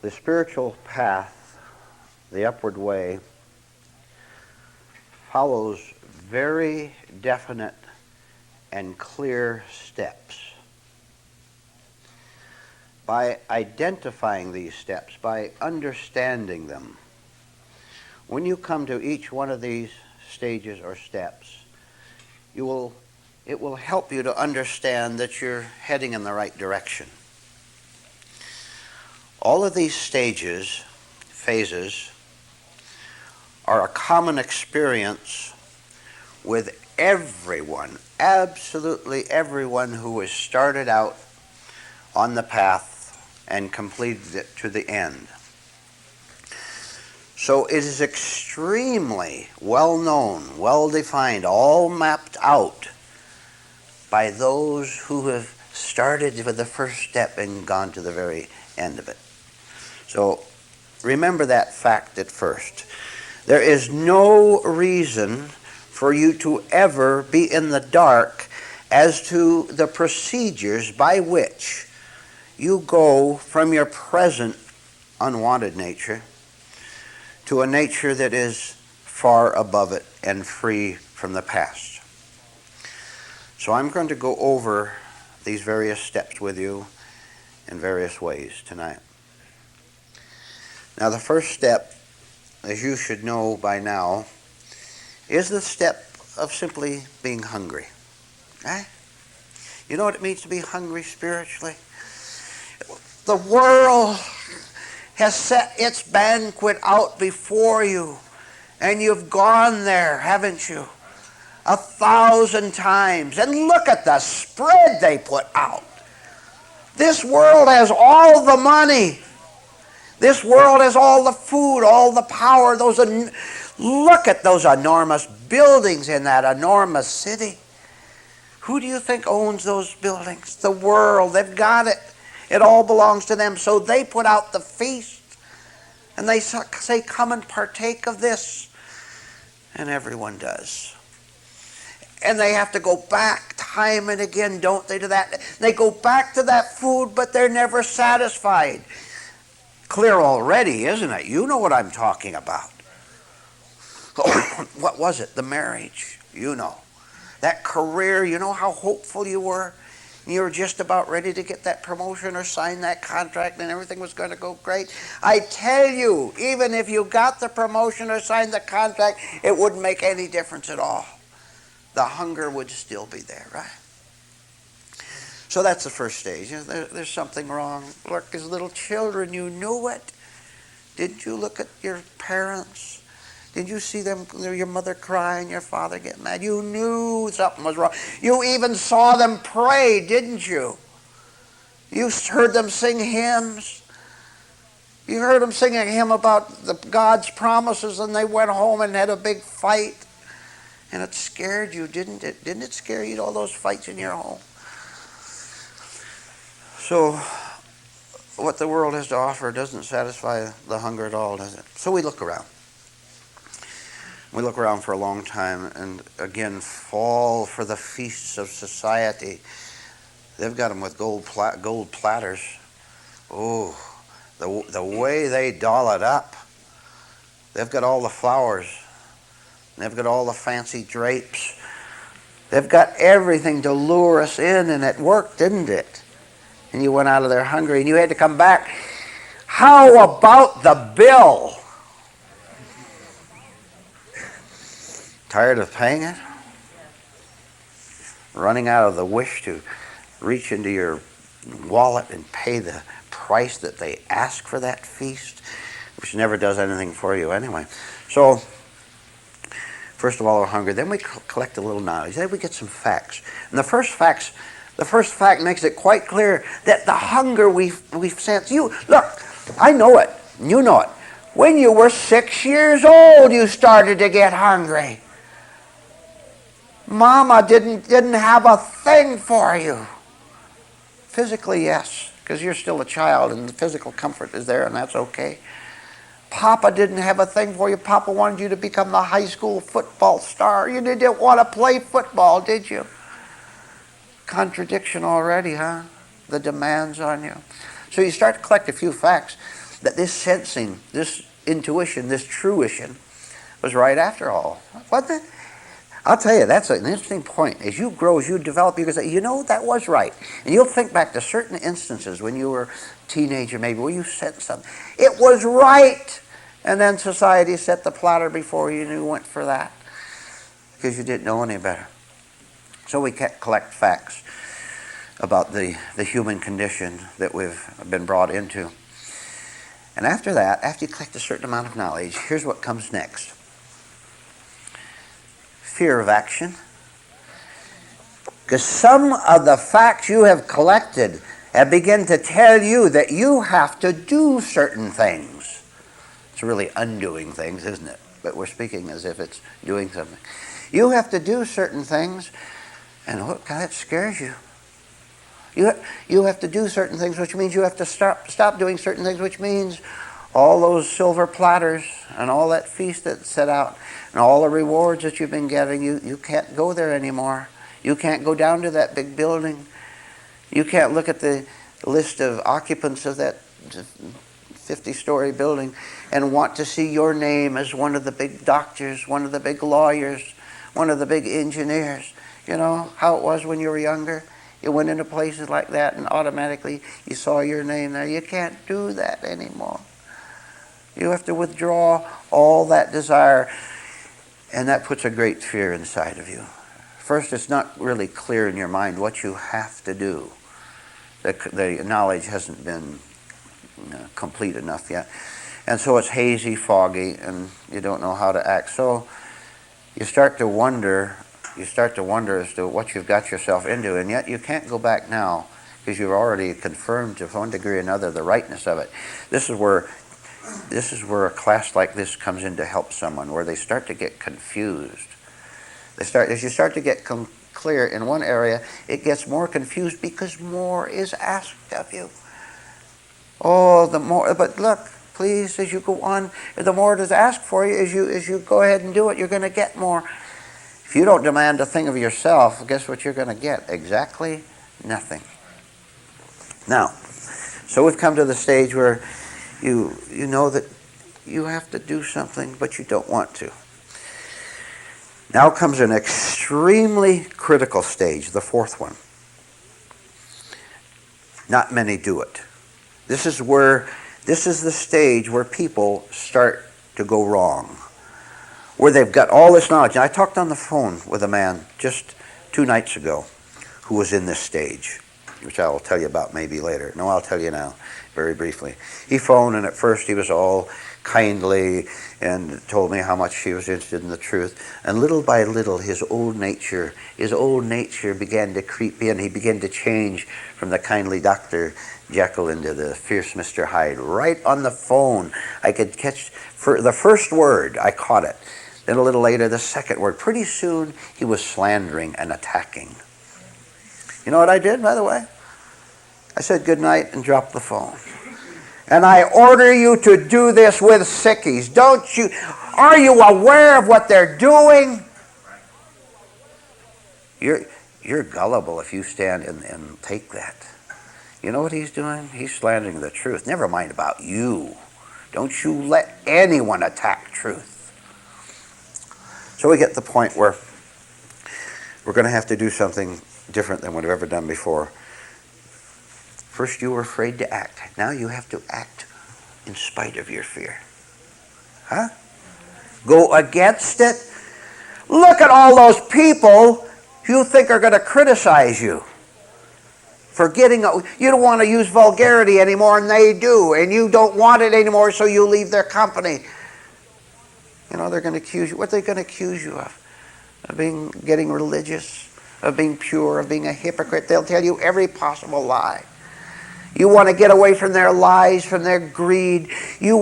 The spiritual path, the upward way, follows very definite and clear steps. By identifying these steps, by understanding them, when you come to each one of these stages or steps, it will help you to understand that you're heading in the right direction. All of these stages, phases, are a common experience with everyone, absolutely everyone who has started out on the path and completed it to the end. So it is extremely well known, well defined, all mapped out by those who have started with the first step and gone to the very end of it. So remember that fact at first. There is no reason for you to ever be in the dark as to the procedures by which you go from your present unwanted nature to a nature that is far above it and free from the past. So I'm going to go over these various steps with you in various ways tonight. Now, the first step, as you should know by now, is the step of simply being hungry. Eh? You know what it means to be hungry spiritually? The world has set its banquet out before you, and you've gone there, haven't you? 1,000 times. And look at the spread they put out. This world has all the money. This world has all the food, all the power. Look at those enormous buildings in that enormous city. Who do you think owns those buildings? The world. They've got it. It all belongs to them. So they put out the feast. And they say, come and partake of this. And everyone does. And they have to go back time and again, don't they, to that? They go back to that food, but they're never satisfied. Clear already, isn't it? You know what I'm talking about. What was it? The marriage, you know. That career, you know how hopeful you were? You were just about ready to get that promotion or sign that contract and everything was going to go great. I tell you, even if you got the promotion or signed the contract, it wouldn't make any difference at all. The hunger would still be there, right? So that's the first stage. There's something wrong. Look, as little children, you knew it. Didn't you look at your parents? Did you see them, your mother cry and your father get mad? You knew something was wrong. You even saw them pray, didn't you? You heard them sing hymns. You heard them sing a hymn about God's promises, and they went home and had a big fight. And it scared you, didn't it? Didn't it scare you, all those fights in your home? So what the world has to offer doesn't satisfy the hunger at all, does it? So we look around. We look around for a long time and again fall for the feasts of society. They've got them with gold platters. Oh, the way they doll it up. They've got all the flowers. They've got all the fancy drapes. They've got everything to lure us in, and it worked, didn't it? And you went out of there hungry and you had to come back. How about the bill? Tired of paying it? Running out of the wish to reach into your wallet and pay the price that they ask for that feast, which never does anything for you anyway. So, first of all, we're hungry. Then we collect a little knowledge. Then we get some facts. And the first fact makes it quite clear that the hunger we've sensed. Look, I know it. You know it. When you were 6 years old, you started to get hungry. Mama didn't have a thing for you. Physically, yes, because you're still a child and the physical comfort is there, and that's okay. Papa didn't have a thing for you. Papa wanted you to become the high school football star. You didn't want to play football, did you? Contradiction already, huh? The demands on you. So you start to collect a few facts. that this sensing, this intuition, this truition was right after all. Wasn't it? I'll tell you, that's an interesting point. As you grow, as you develop, you can say, that was right. And you'll think back to certain instances when you were a teenager maybe, where you said something. It was right. And then society set the platter before you and you went for that because you didn't know any better. So we collect facts about the human condition that we've been brought into. And after that, after you collect a certain amount of knowledge, here's what comes next. Fear of action. Because some of the facts you have collected have begun to tell you that you have to do certain things. It's really undoing things, isn't it? But we're speaking as if it's doing something. You have to do certain things, and look, that scares you. You have to do certain things, which means you have to stop doing certain things, which means all those silver platters and all that feast that's set out and all the rewards that you've been getting, you can't go there anymore. You can't go down to that big building. You can't look at the list of occupants of that 50-story building and want to see your name as one of the big doctors, one of the big lawyers, one of the big engineers. You know how it was when you were younger? You went into places like that and automatically you saw your name there. You can't do that anymore. You have to withdraw all that desire, and that puts a great fear inside of you. First, it's not really clear in your mind what you have to do. The knowledge hasn't been complete enough yet. And so it's hazy, foggy, and you don't know how to act. So you start to wonder as to what you've got yourself into, and yet you can't go back now because you've already confirmed to one degree or another the rightness of it. This is where a class like this comes in to help someone, where they start to get confused. As you start to get clear in one area, it gets more confused because more is asked of you. Oh, the more, but look, please, as you go on, the more it is asked for you, as you go ahead and do it, you're going to get more. If you don't demand a thing of yourself, guess what you're going to get? Exactly nothing. Now, so we've come to the stage where you know that you have to do something, but you don't want to. Now comes an extremely critical stage, the fourth one. Not many do it. This is the stage where people start to go wrong, where they've got all this knowledge. And I talked on the phone with a man just 2 nights ago who was in this stage, which I will tell you about maybe later. No, I'll tell you now, very briefly. He phoned, and at first he was all kindly and told me how much he was interested in the truth. And little by little, his old nature began to creep in. He began to change from the kindly Dr. Jekyll into the fierce Mr. Hyde. Right on the phone, I could catch for the first word, I caught it. Then a little later, the second word. Pretty soon, he was slandering and attacking. You know what I did, by the way? I said good night and dropped the phone. And I order you to do this with sickies. Are you aware of what they're doing? You're gullible if you stand and take that. You know what he's doing? He's slandering the truth. Never mind about you. Don't you let anyone attack truth. So we get to the point where we're going to have to do something different than what we've ever done before. First you were afraid to act. Now you have to act in spite of your fear. Huh? Go against it. Look at all those people you think are going to criticize you. You don't want to use vulgarity anymore, and they do. And you don't want it anymore, so you leave their company. You know, they're going to accuse you. What are they going to accuse you of? Of getting religious, of being pure, of being a hypocrite. They'll tell you every possible lie. You want to get away from their lies, from their greed. You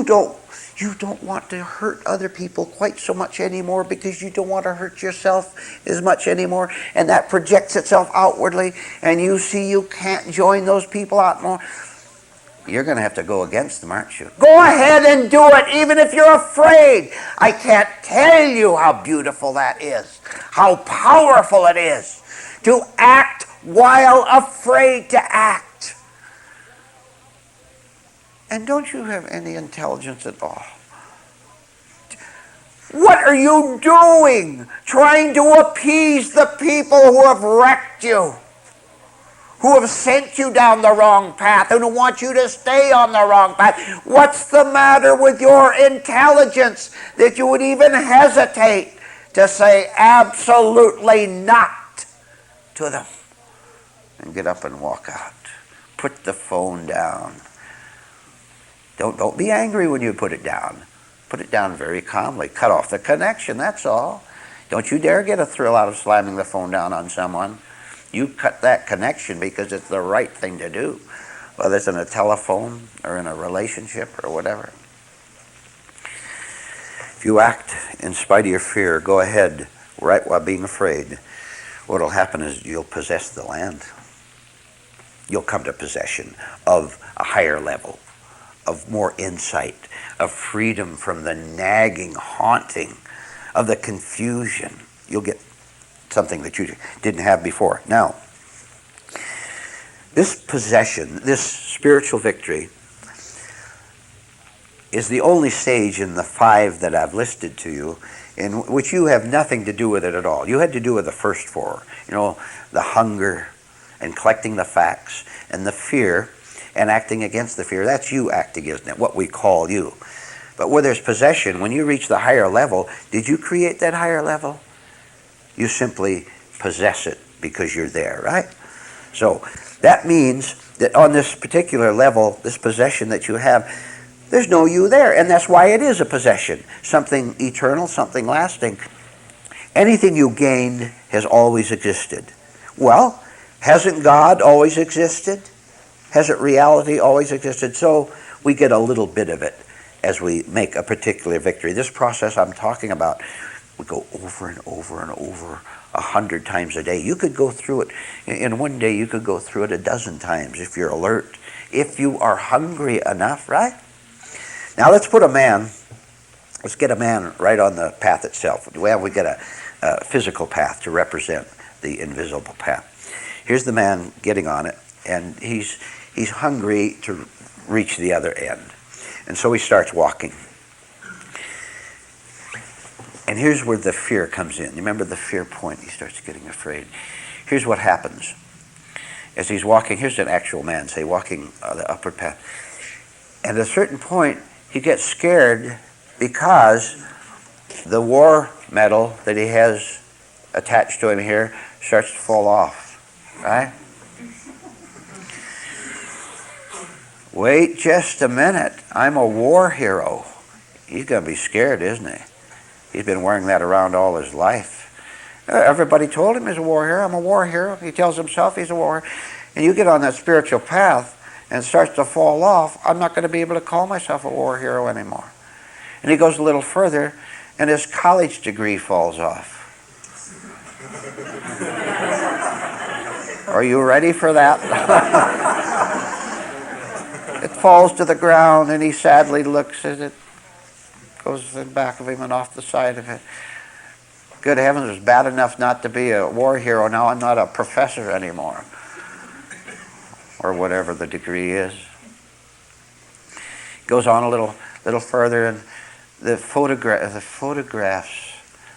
don't want to hurt other people quite so much anymore because you don't want to hurt yourself as much anymore. And that projects itself outwardly. And you see you can't join those people out more. You're going to have to go against them, aren't you? Go ahead and do it, even if you're afraid. I can't tell you how beautiful that is, how powerful it is to act while afraid to act. And don't you have any intelligence at all? What are you doing trying to appease the people who have wrecked you? Who have sent you down the wrong path and who want you to stay on the wrong path? What's the matter with your intelligence that you would even hesitate to say absolutely not to them? And get up and walk out. Put the phone down. Don't be angry when you put it down. Put it down very calmly. Cut off the connection, that's all. Don't you dare get a thrill out of slamming the phone down on someone. You cut that connection because it's the right thing to do, whether it's in a telephone or in a relationship or whatever. If you act in spite of your fear, go ahead, right while being afraid. What will happen is you'll possess the land. You'll come to possession of a higher level, of more insight, of freedom from the nagging, haunting, of the confusion. You'll get something that you didn't have before. Now, this possession, this spiritual victory, is the only stage in the 5 that I've listed to you in which you have nothing to do with it at all. You had to do with the first 4. The hunger and collecting the facts and the fear and acting against the fear. That's you acting, isn't it? What we call you. But where there's possession, when you reach the higher level, did you create that higher level? You simply possess it because you're there, right? So that means that on this particular level, this possession that you have, there's no you there. And that's why it is a possession. Something eternal, something lasting. Anything you gained has always existed. Well, hasn't God always existed? Hasn't reality always existed? So we get a little bit of it as we make a particular victory. This process I'm talking about, we go over and over and over 100 times a day. You could go through it in one day. You could go through it 12 times if you're alert, if you are hungry enough, right? Now let's get a man right on the path itself. Well, we get a physical path to represent the invisible path. Here's the man getting on it, and he's hungry to reach the other end. And so he starts walking. And here's where the fear comes in. You remember the fear point? He starts getting afraid. Here's what happens. As he's walking, here's an actual man, say, walking the upward path. And at a certain point, he gets scared because the war medal that he has attached to him here starts to fall off, right? Wait just a minute. I'm a war hero. He's going to be scared, isn't he? He's been wearing that around all his life. Everybody told him he's a war hero. I'm a war hero. He tells himself he's a war hero. And you get on that spiritual path and it starts to fall off. I'm not going to be able to call myself a war hero anymore. And he goes a little further and his college degree falls off. Are you ready for that? It falls to the ground and he sadly looks at it. Goes in the back of him and off the side of it. Good heavens, it was bad enough not to be a war hero. Now I'm not a professor anymore. Or whatever the degree is. Goes on a little further, and the photographs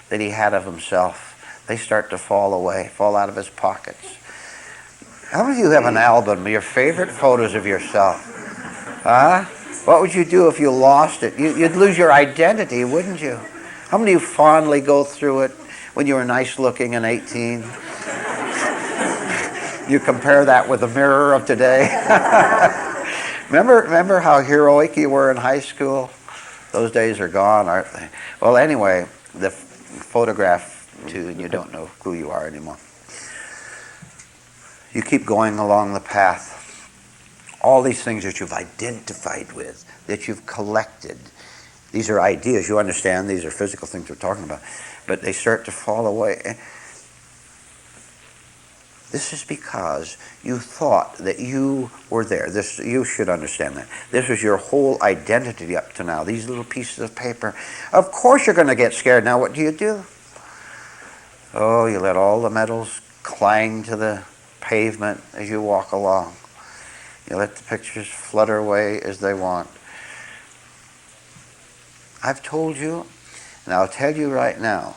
that he had of himself, they start to fall away, fall out of his pockets. How many of you have an album, your favorite photos of yourself? Huh? What would you do if you lost it? You'd lose your identity, wouldn't you? How many of you fondly go through it when you were nice looking and 18? You compare that with the mirror of today. Remember how heroic you were in high school? Those days are gone, aren't they? Well, anyway, the photograph too, and you don't know who you are anymore. You keep going along the path. All these things that you've identified with, that you've collected, these are ideas, you understand, these are physical things we're talking about, but they start to fall away. This is because you thought that you were there. You should understand that. This was your whole identity up to now, these little pieces of paper. Of course you're going to get scared. Now what do? Oh, you let all the metals clang to the pavement as you walk along. You let the pictures flutter away as they want. I've told you, and I'll tell you right now,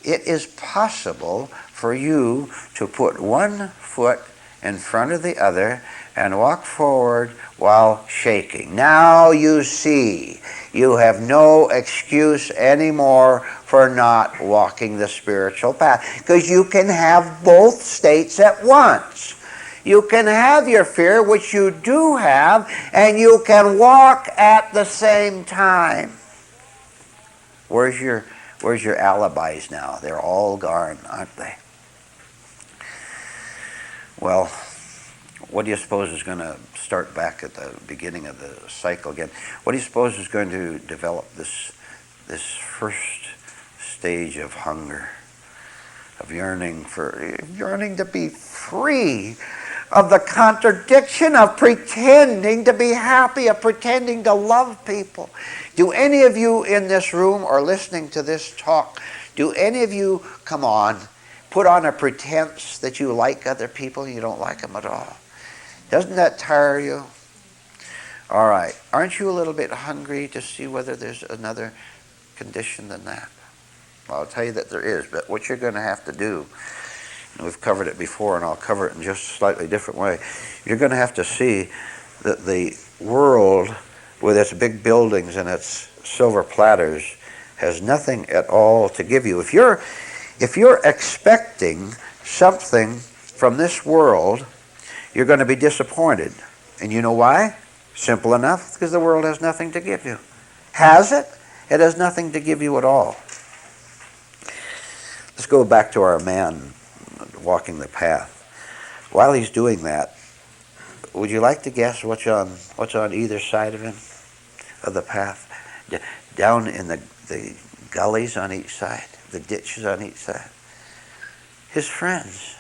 it is possible for you to put one foot in front of the other and walk forward while shaking. Now you see, you have no excuse anymore for not walking the spiritual path, because you can have both states at once. You can have your fear, which you do have, and you can walk at the same time. Where's your alibis now? They're all gone, aren't they? Well, what do you suppose is going to start back at the beginning of the cycle again? What do you suppose is going to develop this first stage of hunger, of yearning to be free of the contradiction of pretending to be happy, of pretending to love people? Do any of you in this room or listening to this talk, do any of you, come on, put on a pretense that you like other people and you don't like them at all? Doesn't that tire you? All right. Aren't you a little bit hungry to see whether there's another condition than that? Well, I'll tell you that there is, but what you're going to have to do, and we've covered it before and I'll cover it in just a slightly different way, you're going to have to see that the world with its big buildings and its silver platters has nothing at all to give you. If you're expecting something from this world, you're going to be disappointed. And you know why? Simple enough, because the world has nothing to give you. Has it? It has nothing to give you at all. Let's go back to our man walking the path. While he's doing that, would you like to guess what's on either side of him, of the path? Down in the gullies on each side, the ditches on each side. His friends.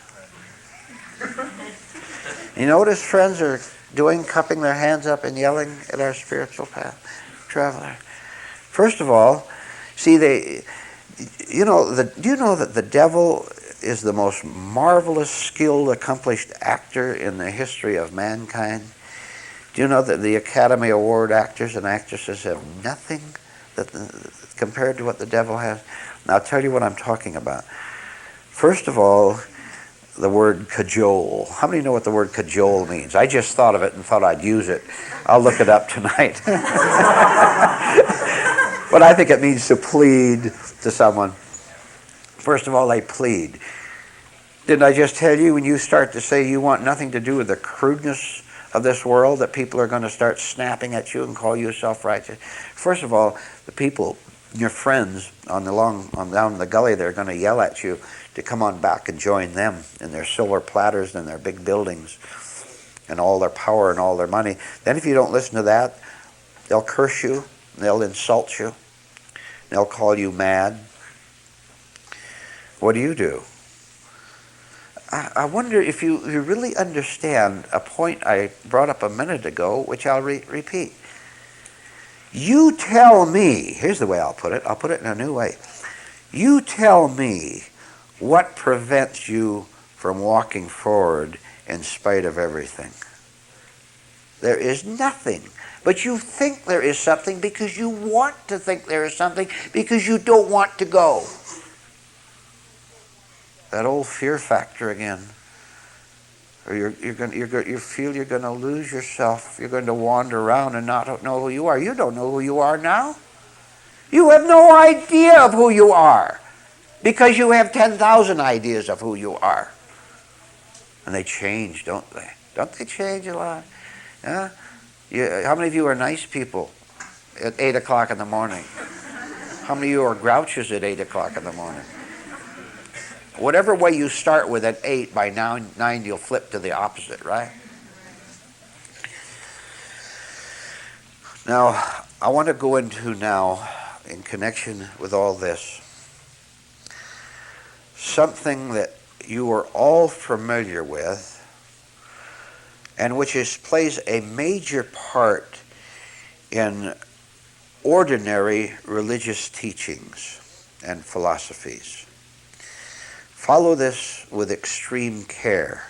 You know what his friends are doing, cupping their hands up and yelling at our spiritual path traveler? First of all, see, do you know that the devil is the most marvelous, skilled, accomplished actor in the history of mankind? Do you know that the Academy Award actors and actresses have nothing compared to what the devil has? Now, I'll tell you what I'm talking about. First of all, the word cajole. How many know what the word cajole means? I just thought of it and thought I'd use it. I'll look it up tonight. But I think it means to plead to someone. First of all, they plead. Didn't I just tell you, when you start to say you want nothing to do with the crudeness of this world, that people are going to start snapping at you and call you self-righteous? First of all, the people, your friends down the gully, they're going to yell at you to come on back and join them in their silver platters and their big buildings and all their power and all their money. Then if you don't listen to that, they'll curse you, they'll insult you, they'll call you mad. What do? I wonder if you really understand a point I brought up a minute ago, which I'll repeat. You tell me, here's the way I'll put it in a new way. You tell me what prevents you from walking forward in spite of everything. There is nothing. But you think there is something because you want to think there is something, because you don't want to go. That old fear factor again. Or you feel you're going to lose yourself. You're going to wander around and not know who you are. You don't know who you are now. You have no idea of who you are, because you have 10,000 ideas of who you are. And they change, don't they? Don't they change a lot? Yeah? How many of you are nice people at 8 o'clock in the morning? How many of you are grouches at 8 o'clock in the morning? Whatever way you start with at 8, by 9 you'll flip to the opposite, right? Now, I want to go into now, in connection with all this, something that you are all familiar with, and which plays a major part in ordinary religious teachings and philosophies. Follow this with extreme care,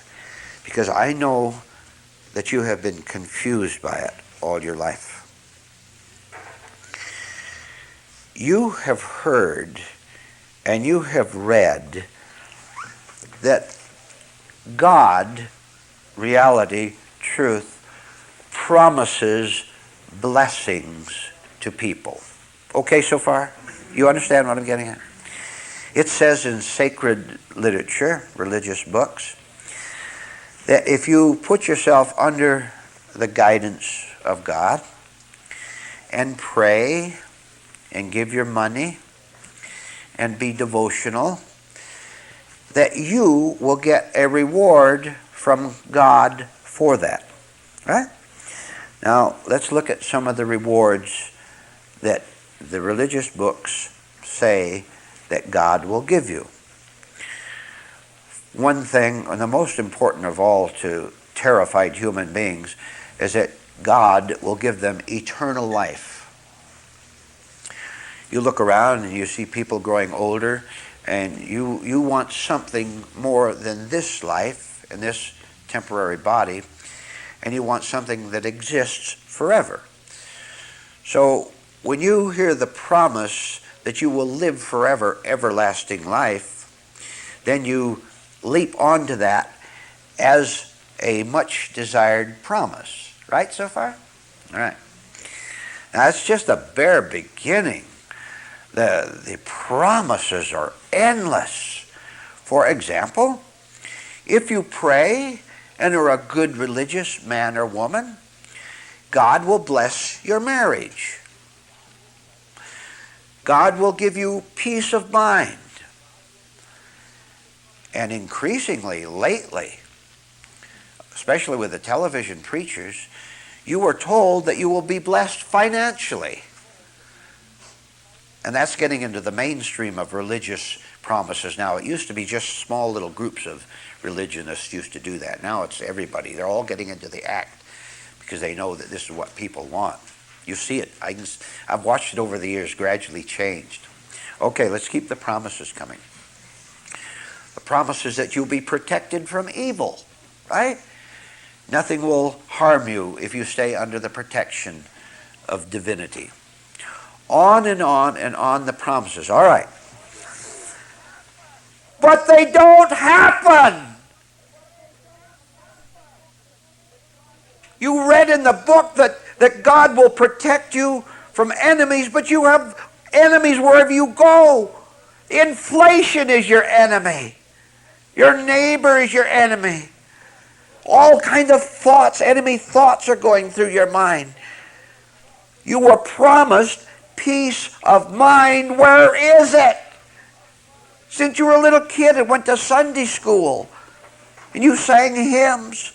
because I know that you have been confused by it all your life. You have heard and you have read that God, reality, truth, promises blessings to people. Okay so far? You understand what I'm getting at? It says in sacred literature, religious books, that if you put yourself under the guidance of God and pray and give your money and be devotional, that you will get a reward from God for that. Right? Now, let's look at some of the rewards that the religious books say that God will give you. One thing, and the most important of all to terrified human beings, is that God will give them eternal life. You look around and you see people growing older, and you want something more than this life and this temporary body, and you want something that exists forever. So when you hear the promise that you will live forever, everlasting life, then you leap onto that as a much desired promise. Right so far? All right. Now that's just a bare beginning. The promises are endless. For example, if you pray and are a good religious man or woman, God will bless your marriage. God will give you peace of mind. And increasingly lately, especially with the television preachers, you are told that you will be blessed financially. And that's getting into the mainstream of religious promises now. It used to be just small little groups of religionists used to do that. Now it's everybody. They're all getting into the act because they know that this is what people want. You see it. I've watched it over the years gradually changed. Okay, let's keep the promises coming. The promise is that you'll be protected from evil, right? Nothing will harm you if you stay under the protection of divinity. On and on the promises. All right. But they don't happen. You read in the book that God will protect you from enemies, but you have enemies wherever you go. Inflation is your enemy. Your neighbor is your enemy. All kinds of thoughts, enemy thoughts are going through your mind. You were promised peace of mind. Where is it? Since you were a little kid and went to Sunday school and you sang hymns.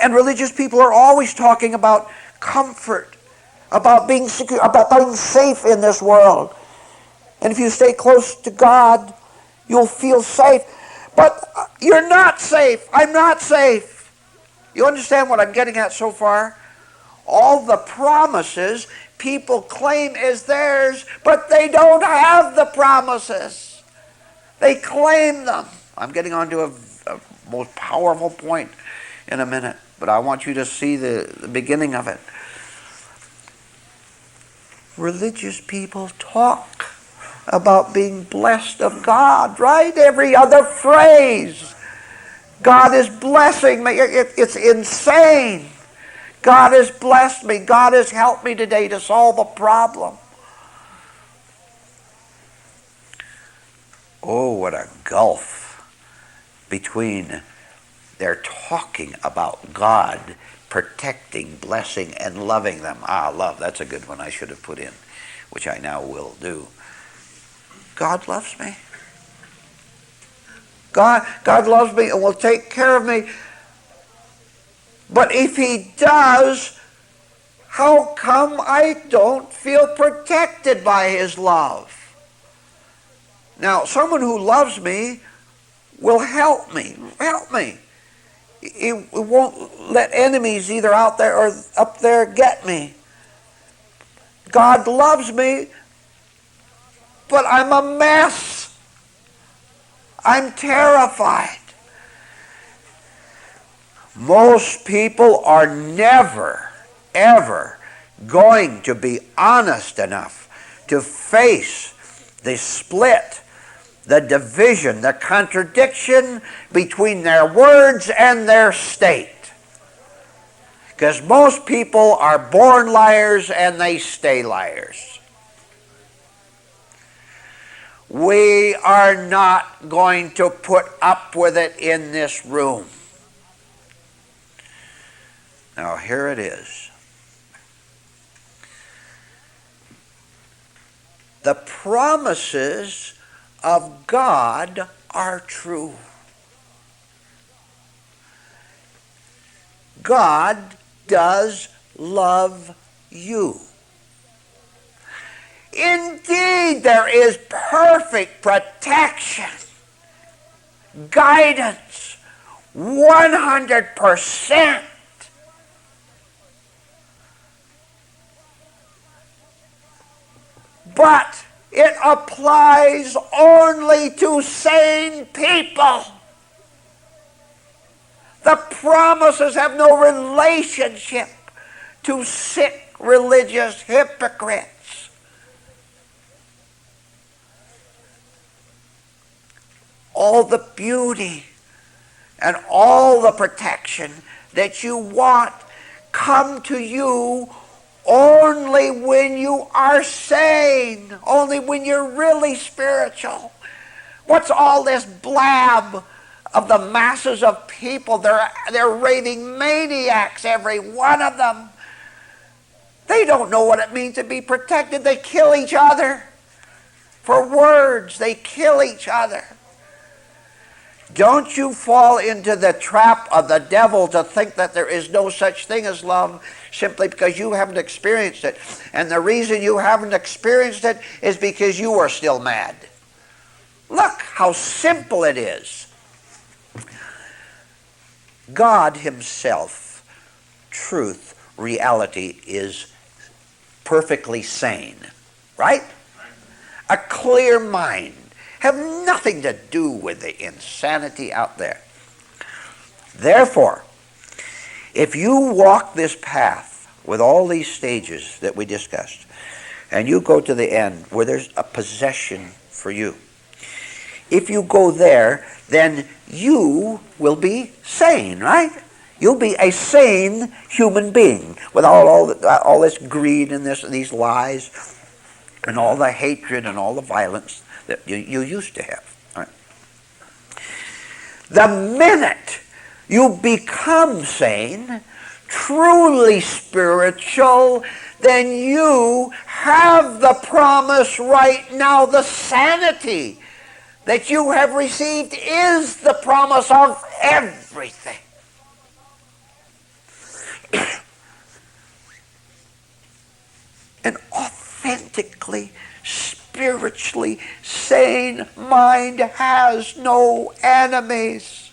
And religious people are always talking about comfort, about being secure, about being safe in this world. And if you stay close to God, you'll feel safe. But you're not safe. I'm not safe. You understand what I'm getting at so far? All the promises people claim is theirs, but they don't have the promises. They claim them. I'm getting on to a most powerful point in a minute, but I want you to see the beginning of it. Religious people talk about being blessed of God, right? Every other phrase. God is blessing me. It's insane. God has blessed me. God has helped me today to solve a problem. Oh, what a gulf between they're talking about God protecting, blessing, and loving them. Love, that's a good one I should have put in, which I now will do. God loves me. God loves me and will take care of me. But if he does, how come I don't feel protected by his love? Now, someone who loves me will help me. Help me. He won't let enemies either out there or up there get me. God loves me, but I'm a mess. I'm terrified. Most people are never, ever going to be honest enough to face the split, the division, the contradiction between their words and their state. Because most people are born liars and they stay liars. We are not going to put up with it in this room. Now, here it is. The promises of God are true. God does love you. Indeed, there is perfect protection, guidance, 100%. But it applies only to sane people. The promises have no relationship to sick religious hypocrites. All the beauty and all the protection that you want come to you only when you are sane, only when you're really spiritual. What's all this blab of the masses of people? They're raving maniacs, every one of them. They don't know what it means to be protected. They kill each other for words. They kill each other. Don't you fall into the trap of the devil to think that there is no such thing as love simply because you haven't experienced it. And the reason you haven't experienced it is because you are still mad. Look how simple it is. God himself, truth, reality, is perfectly sane, right? A clear mind. Have nothing to do with the insanity out there. Therefore, if you walk this path with all these stages that we discussed, and you go to the end where there's a possession for you, if you go there, then you will be sane, right? You'll be a sane human being without all this greed and these lies and all the hatred and all the violence that you used to have. Right? The minute you become sane, truly spiritual, then you have the promise right now. The sanity that you have received is the promise of everything. An authentically, spiritually sane mind has no enemies,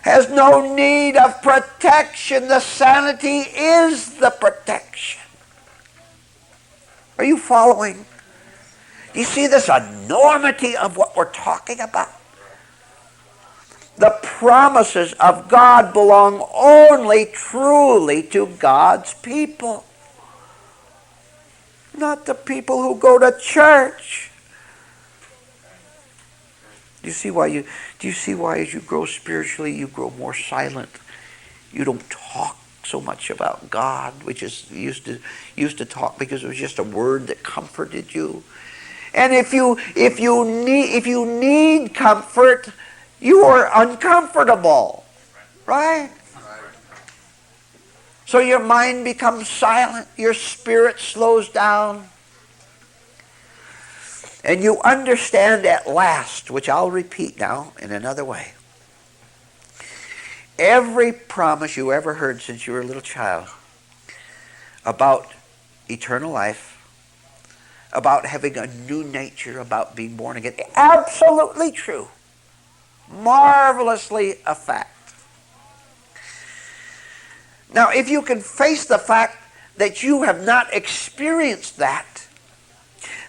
has no need of protection. The sanity is the protection. Are you following? Do you see this enormity of what we're talking about? The promises of God belong only truly to God's people. Not the people who go to church. Do you see why as you grow spiritually, you grow more silent? You don't talk so much about God, which is used to talk because it was just a word that comforted you. And if you need comfort, you are uncomfortable, right? So your mind becomes silent, your spirit slows down, and you understand at last, which I'll repeat now in another way. Every promise you ever heard since you were a little child about eternal life, about having a new nature, about being born again, absolutely true, marvelously a fact. Now, if you can face the fact that you have not experienced that,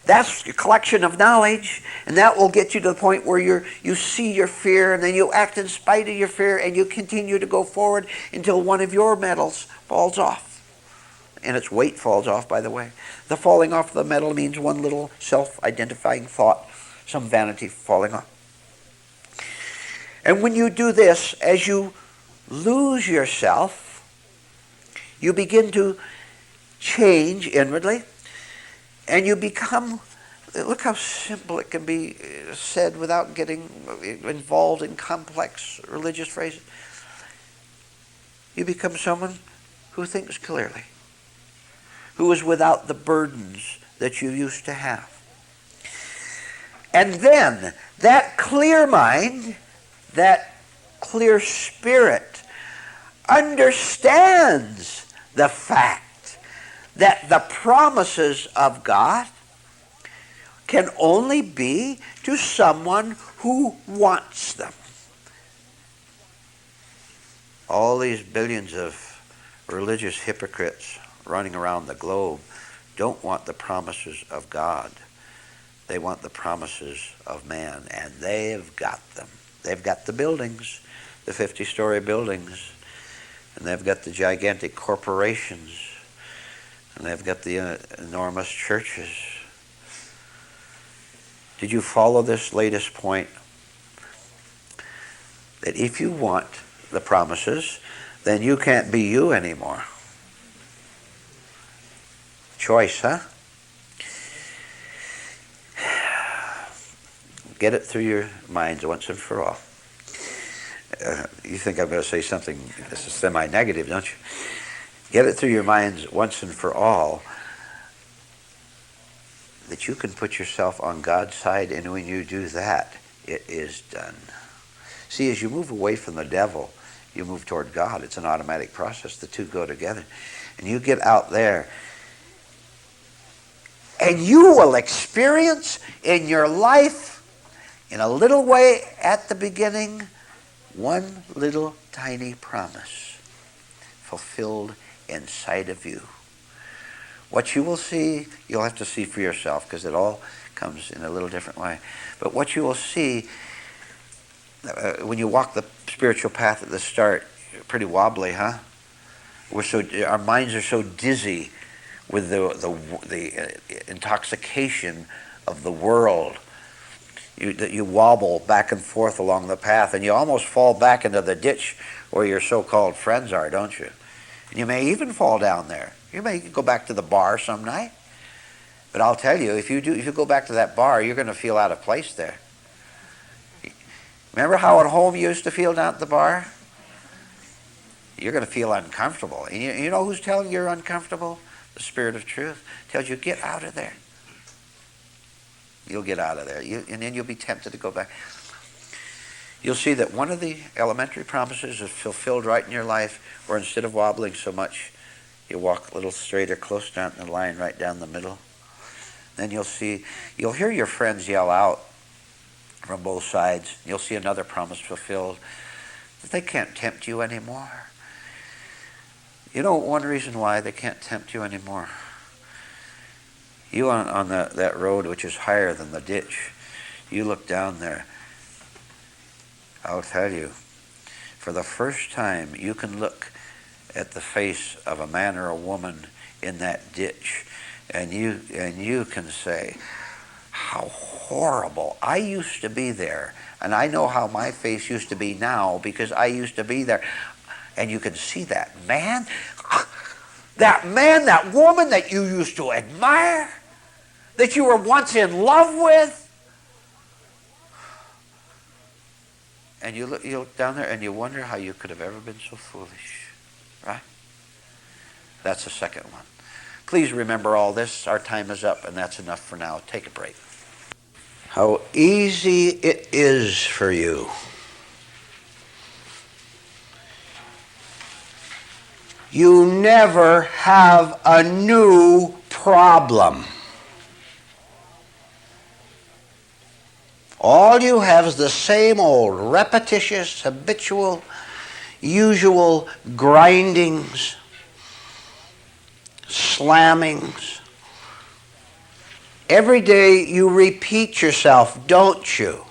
That's your collection of knowledge, and that will get you to the point where you see your fear, and then you act in spite of your fear, and you continue to go forward until one of your medals falls off. And its weight falls off, by the way. The falling off of the medal means one little self-identifying thought, some vanity falling off. And when you do this, as you lose yourself, you begin to change inwardly, and you become, look how simple it can be said without getting involved in complex religious phrases. You become someone who thinks clearly, who is without the burdens that you used to have. And then that clear mind, that clear spirit, understands the fact that the promises of God can only be to someone who wants them. All these billions of religious hypocrites running around the globe don't want the promises of God. They want the promises of man, and they've got them. They've got the buildings, the 50-story buildings, and they've got the gigantic corporations, and they've got the enormous churches. Did you follow this latest point? That if you want the promises, then you can't be you anymore. Choice, huh? Get it through your minds once and for all. You think I'm going to say something this is semi-negative, don't you? Get it through your minds once and for all that you can put yourself on God's side, and when you do that, it is done. See, as you move away from the devil, you move toward God. It's an automatic process. The two go together. And you get out there, and you will experience in your life, in a little way at the beginning, one little tiny promise fulfilled inside of you. What you will see, you'll have to see for yourself, because it all comes in a little different way. But what you will see when you walk the spiritual path at the start, pretty wobbly, huh? Our minds are so dizzy with the intoxication of the world. You wobble back and forth along the path, and you almost fall back into the ditch where your so-called friends are, don't you? And you may even fall down there. You may go back to the bar some night. But I'll tell you, if you go back to that bar, you're going to feel out of place there. Remember how at home you used to feel down at the bar? You're going to feel uncomfortable. And you know who's telling you you're uncomfortable? The Spirit of Truth tells you, get out of there. You'll get out of there. And then you'll be tempted to go back. You'll see that one of the elementary promises is fulfilled right in your life, where instead of wobbling so much, you walk a little straighter, close down the line, right down the middle. Then you'll hear your friends yell out from both sides. You'll see another promise fulfilled. That they can't tempt you anymore. You know one reason why they can't tempt you anymore? You on that road which is higher than the ditch, you look down there. I'll tell you, for the first time you can look at the face of a man or a woman in that ditch, and you can say, how horrible. I used to be there, and I know how my face used to be now because I used to be there. And you can see that man, that woman that you used to admire, that you were once in love with. And you look down there and you wonder how you could have ever been so foolish. Right? That's the second one. Please remember all this. Our time is up, and that's enough for now. Take a break. How easy it is for you you never have a new problem. All you have is the same old repetitious, habitual, usual grindings, slammings, Every day you repeat yourself, don't you?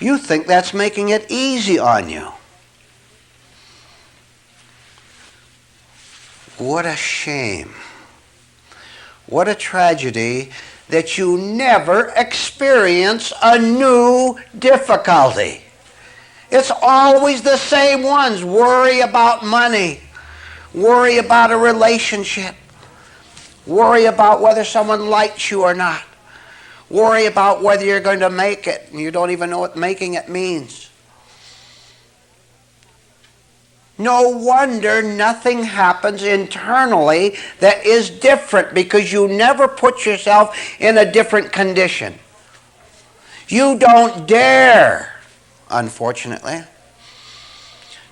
You think that's making it easy on you. What a shame. What a tragedy that you never experience a new difficulty. It's always the same ones. Worry about money. Worry about a relationship. Worry about whether someone likes you or not. Worry about whether you're going to make it, and you don't even know what making it means. No wonder nothing happens internally that is different, because you never put yourself in a different condition. You don't dare, unfortunately,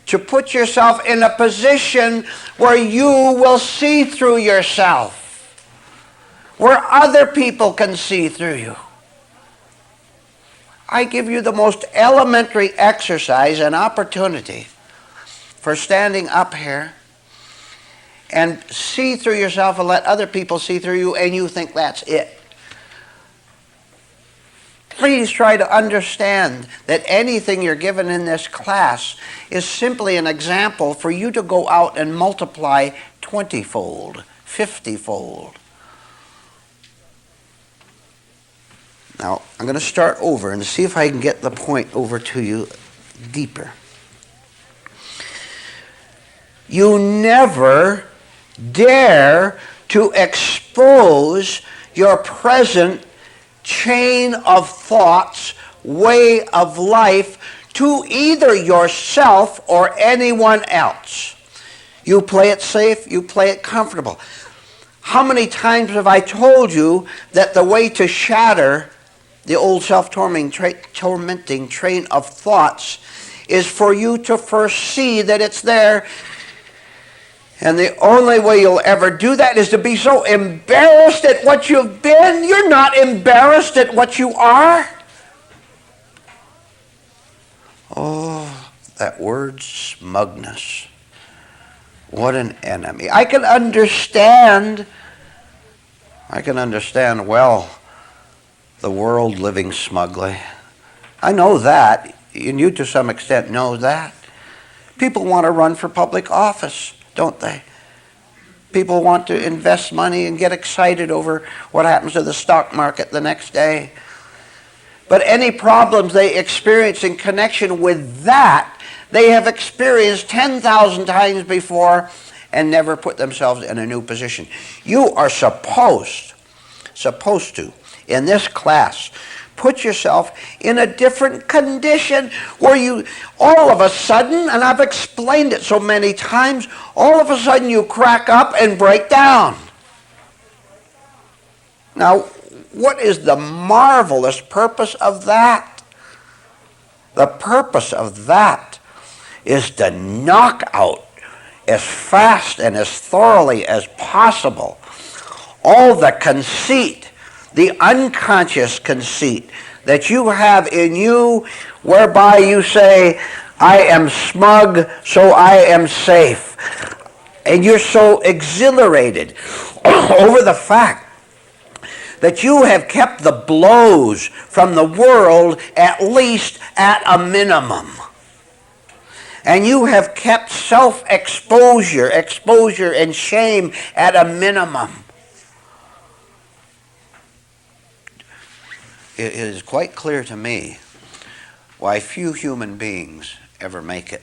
to put yourself in a position where you will see through yourself, where other people can see through you. I give you the most elementary exercise and opportunity for standing up here and see through yourself and let other people see through you, and you think that's it. Please try to understand that anything you're given in this class is simply an example for you to go out and multiply 20-fold, 50-fold. Now, I'm going to start over and see if I can get the point over to you deeper. You never dare to expose your present chain of thoughts, way of life, to either yourself or anyone else. You play it safe, you play it comfortable. How many times have I told you that the way to shatter the old self-tormenting train of thoughts is for you to first see that it's there? And the only way you'll ever do that is to be so embarrassed at what you've been. You're not embarrassed at what you are. Oh, that word smugness. What an enemy. I can understand well the world living smugly. I know that, and you to some extent know that. People want to run for public office, don't they? People want to invest money and get excited over what happens to the stock market the next day. But any problems they experience in connection with that, they have experienced 10,000 times before and never put themselves in a new position. You are supposed to, in this class, put yourself in a different condition where you, all of a sudden, and I've explained it so many times, all of a sudden you crack up and break down. Now, what is the marvelous purpose of that? The purpose of that is to knock out as fast and as thoroughly as possible all the conceit, the unconscious conceit that you have in you, whereby you say, I am smug, so I am safe. And you're so exhilarated over the fact that you have kept the blows from the world at least at a minimum. And you have kept exposure and shame at a minimum. It is quite clear to me why few human beings ever make it.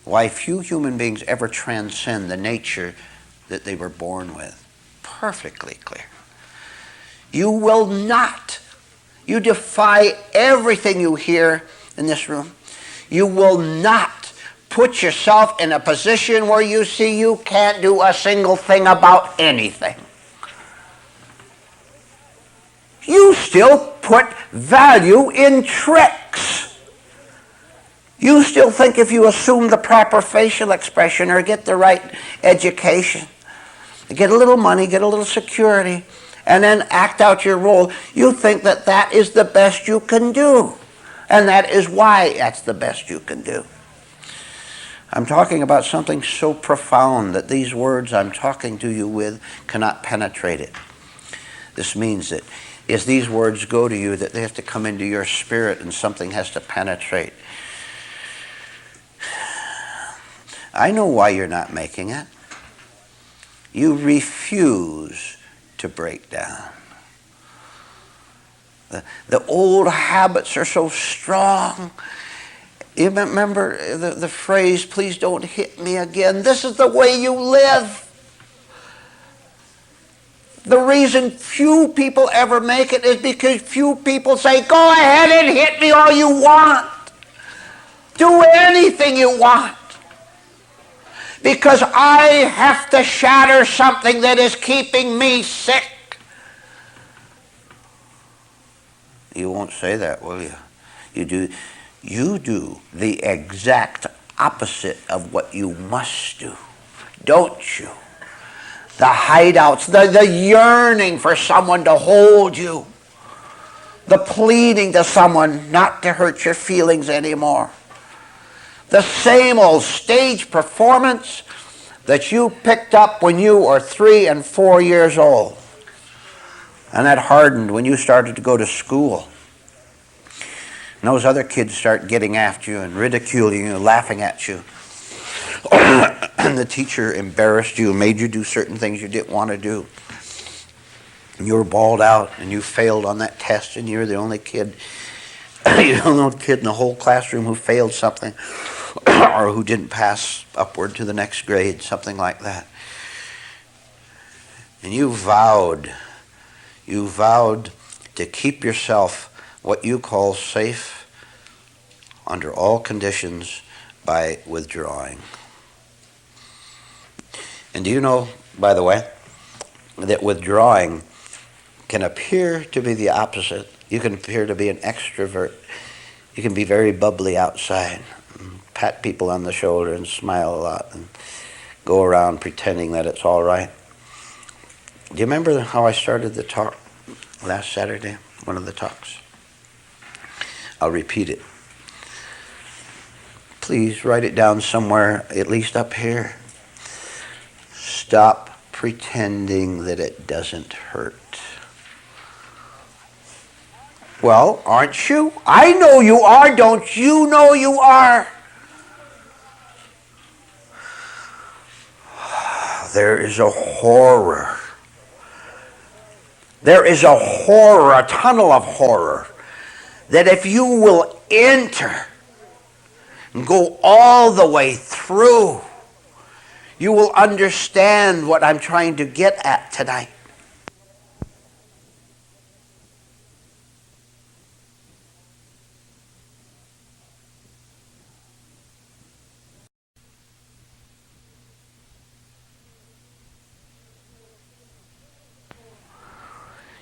Why few human beings ever transcend the nature that they were born with. Perfectly clear. You will not. You defy everything you hear in this room. You will not put yourself in a position where you see you can't do a single thing about anything. You still put value in tricks. You still think if you assume the proper facial expression or get the right education, get a little money, get a little security, and then act out your role, you think that that is the best you can do. And that is why that's the best you can do. I'm talking about something so profound that these words I'm talking to you with cannot penetrate it. This means that as these words go to you, that they have to come into your spirit and something has to penetrate. I know why you're not making it. You refuse to break down. The old habits are so strong. You remember the phrase, please don't hit me again. This is the way you live. The reason few people ever make it is because few people say, go ahead and hit me all you want. Do anything you want. Because I have to shatter something that is keeping me sick. You won't say that, will you? You do the exact opposite of what you must do, don't you? The hideouts, the yearning for someone to hold you, the pleading to someone not to hurt your feelings anymore. The same old stage performance that you picked up when you were 3 and 4 years old. And that hardened when you started to go to school. And those other kids start getting after you and ridiculing you, laughing at you. And the teacher embarrassed you and made you do certain things you didn't want to do. And you were bawled out and you failed on that test and you're the only kid, you're the only kid in the whole classroom who failed something or who didn't pass upward to the next grade, something like that. And you vowed to keep yourself what you call safe under all conditions by withdrawing. And do you know, by the way, that withdrawing can appear to be the opposite. You can appear to be an extrovert. You can be very bubbly outside, and pat people on the shoulder and smile a lot and go around pretending that it's all right. Do you remember how I started the talk last Saturday, one of the talks? I'll repeat it. Please write it down somewhere, at least up here. Stop pretending that it doesn't hurt. Well, aren't you? I know you are. Don't you know you are? There is a horror. There is a horror, a tunnel of horror, that if you will enter and go all the way through, you will understand what I'm trying to get at tonight.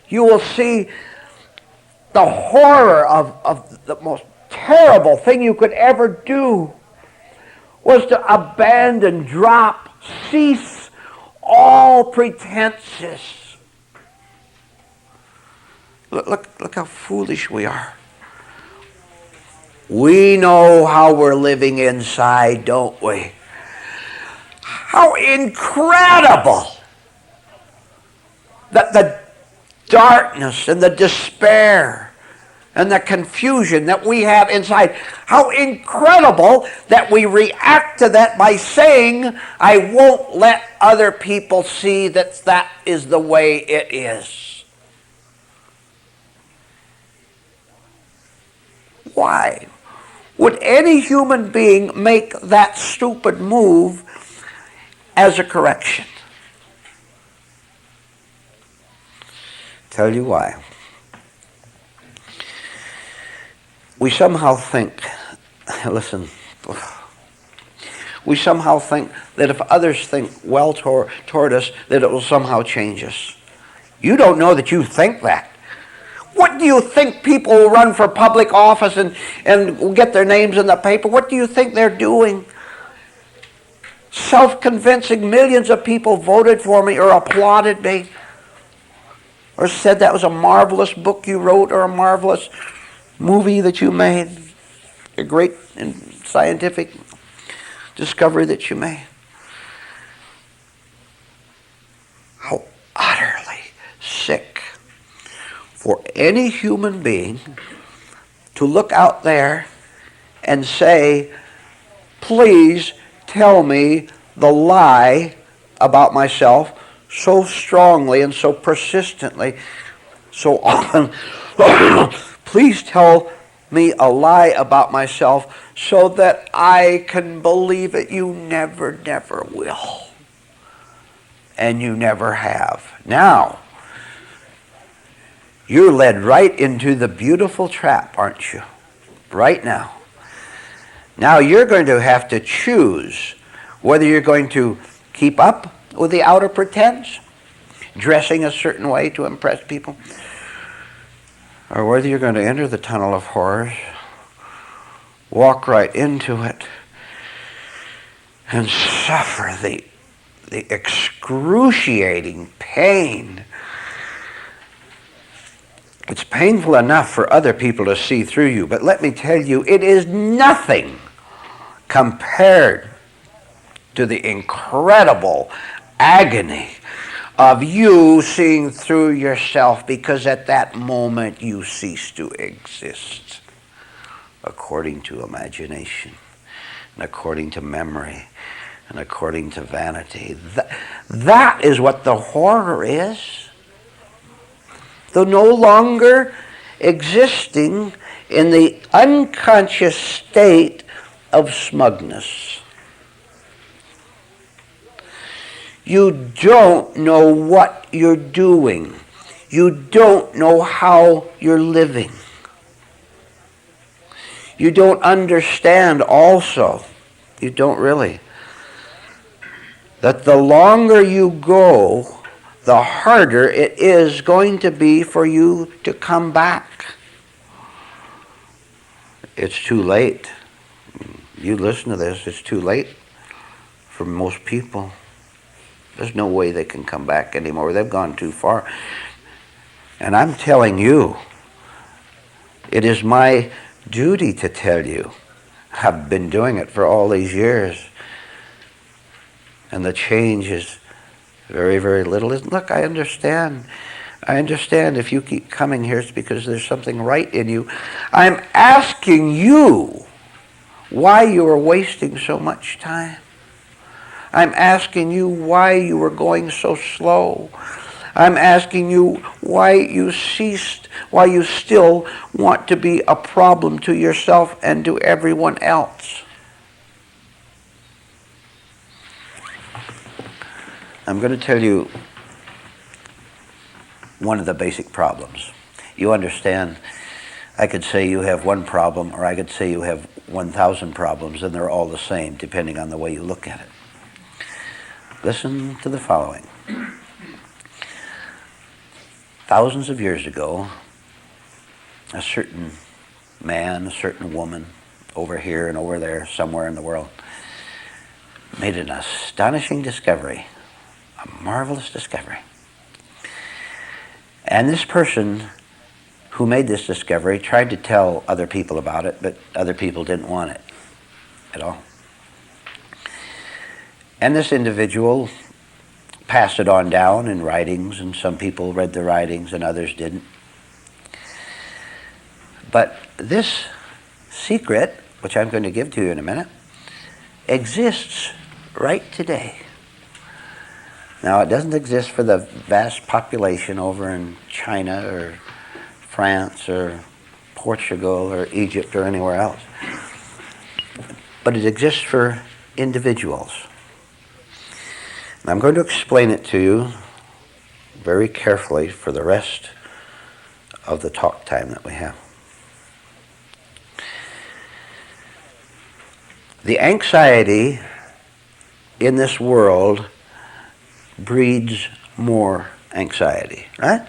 You will see the horror of the most terrible thing you could ever do was to abandon, drop, cease all pretenses. Look how foolish we are. We know how we're living inside, don't we? How incredible that the darkness and the despair and the confusion that we have inside. How incredible that we react to that by saying, I won't let other people see that that is the way it is. Why would any human being make that stupid move as a correction? Tell you why. We somehow think, listen, we somehow think that if others think well toward us, that it will somehow change us. You don't know that you think that. What do you think people who run for public office and get their names in the paper, what do you think they're doing? Self-convincing millions of people voted for me or applauded me or said that was a marvelous book you wrote or a marvelous movie that you made, a great and scientific discovery that you made? How utterly sick for any human being to look out there and say, please tell me the lie about myself so strongly and so persistently, so often. Please tell me a lie about myself so that I can believe it. You never, never will. And you never have. Now, you're led right into the beautiful trap, aren't you? Right now. Now you're going to have to choose whether you're going to keep up with the outer pretense, dressing a certain way to impress people, or whether you're going to enter the tunnel of horrors, walk right into it, and suffer the excruciating pain. It's painful enough for other people to see through you, but let me tell you, it is nothing compared to the incredible agony of you seeing through yourself, because at that moment you cease to exist according to imagination and according to memory and according to vanity. That is what the horror is. The no longer existing in the unconscious state of smugness. You don't know what you're doing. You don't know how you're living. You don't understand also, you don't really, that the longer you go, the harder it is going to be for you to come back. It's too late. You listen to this, it's too late for most people. There's no way they can come back anymore. They've gone too far. And I'm telling you, it is my duty to tell you. I've been doing it for all these years. And the change is very, very little. Look, I understand. I understand if you keep coming here, it's because there's something right in you. I'm asking you why you are wasting so much time. I'm asking you why you are going so slow. I'm asking you why you ceased, why you still want to be a problem to yourself and to everyone else. I'm going to tell you one of the basic problems. You understand, I could say you have one problem, or I could say you have 1,000 problems, and they're all the same, depending on the way you look at it. Listen to the following. Thousands of years ago, a certain man, a certain woman, over here and over there, somewhere in the world, made an astonishing discovery, a marvelous discovery. And this person who made this discovery tried to tell other people about it, but other people didn't want it at all. And this individual passed it on down in writings, and some people read the writings and others didn't. But this secret, which I'm going to give to you in a minute, exists right today. Now, it doesn't exist for the vast population over in China or France or Portugal or Egypt or anywhere else. But it exists for individuals. And I'm going to explain it to you very carefully for the rest of the talk time that we have. The anxiety in this world breeds more anxiety, right?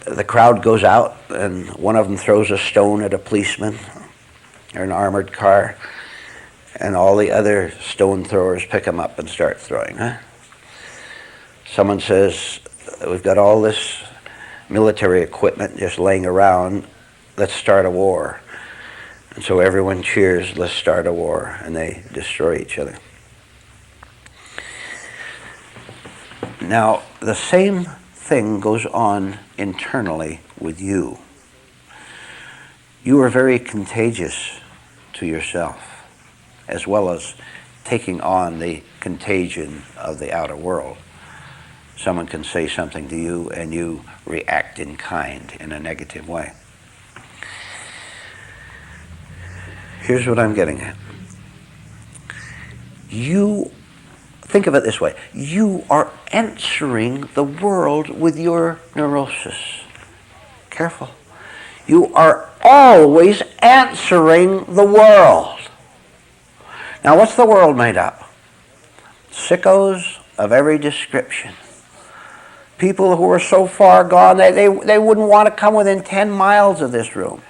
The crowd goes out and one of them throws a stone at a policeman or an armored car, and all the other stone throwers pick them up and start throwing, huh? Someone says, we've got all this military equipment just laying around, let's start a war. And so everyone cheers, let's start a war, and they destroy each other. Now, the same thing goes on internally with you. You are very contagious to yourself, as well as taking on the contagion of the outer world. Someone can say something to you and you react in kind in a negative way. Here's what I'm getting at. You, think of it this way, you are answering the world with your neurosis. Careful. You are always answering the world. Now, what's the world made up? Sickos of every description. People who are so far gone they wouldn't want to come within 10 miles of this room.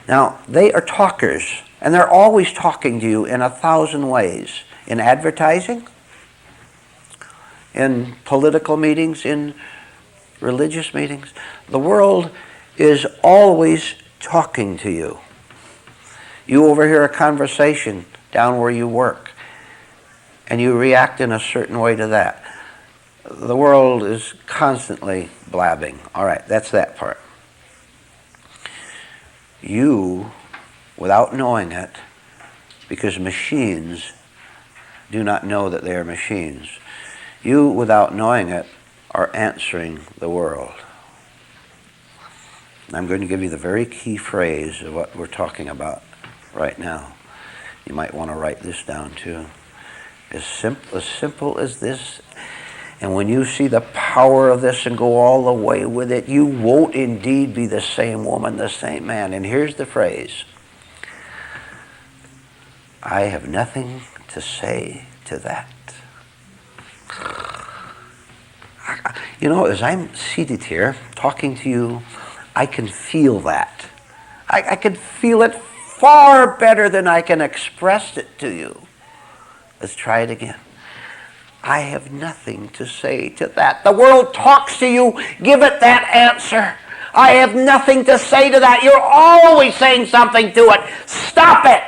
Now, they are talkers, and they're always talking to you in 1,000 ways. In advertising, in political meetings, in religious meetings. The world is always talking to you. You overhear a conversation down where you work, and you react in a certain way to that. The world is constantly blabbing. All right, that's that part. You, without knowing it, because machines do not know that they are machines, you, without knowing it, are answering the world. I'm going to give you the very key phrase of what we're talking about right now. You might want to write this down too. As simple as this. And when you see the power of this and go all the way with it, you won't indeed be the same woman, the same man. And here's the phrase. I have nothing to say to that. You know, as I'm seated here talking to you, I can feel that. I can feel it far better than I can express it to you. Let's try it again. I have nothing to say to that. The world talks to you. Give it that answer. I have nothing to say to that. You're always saying something to it. Stop it.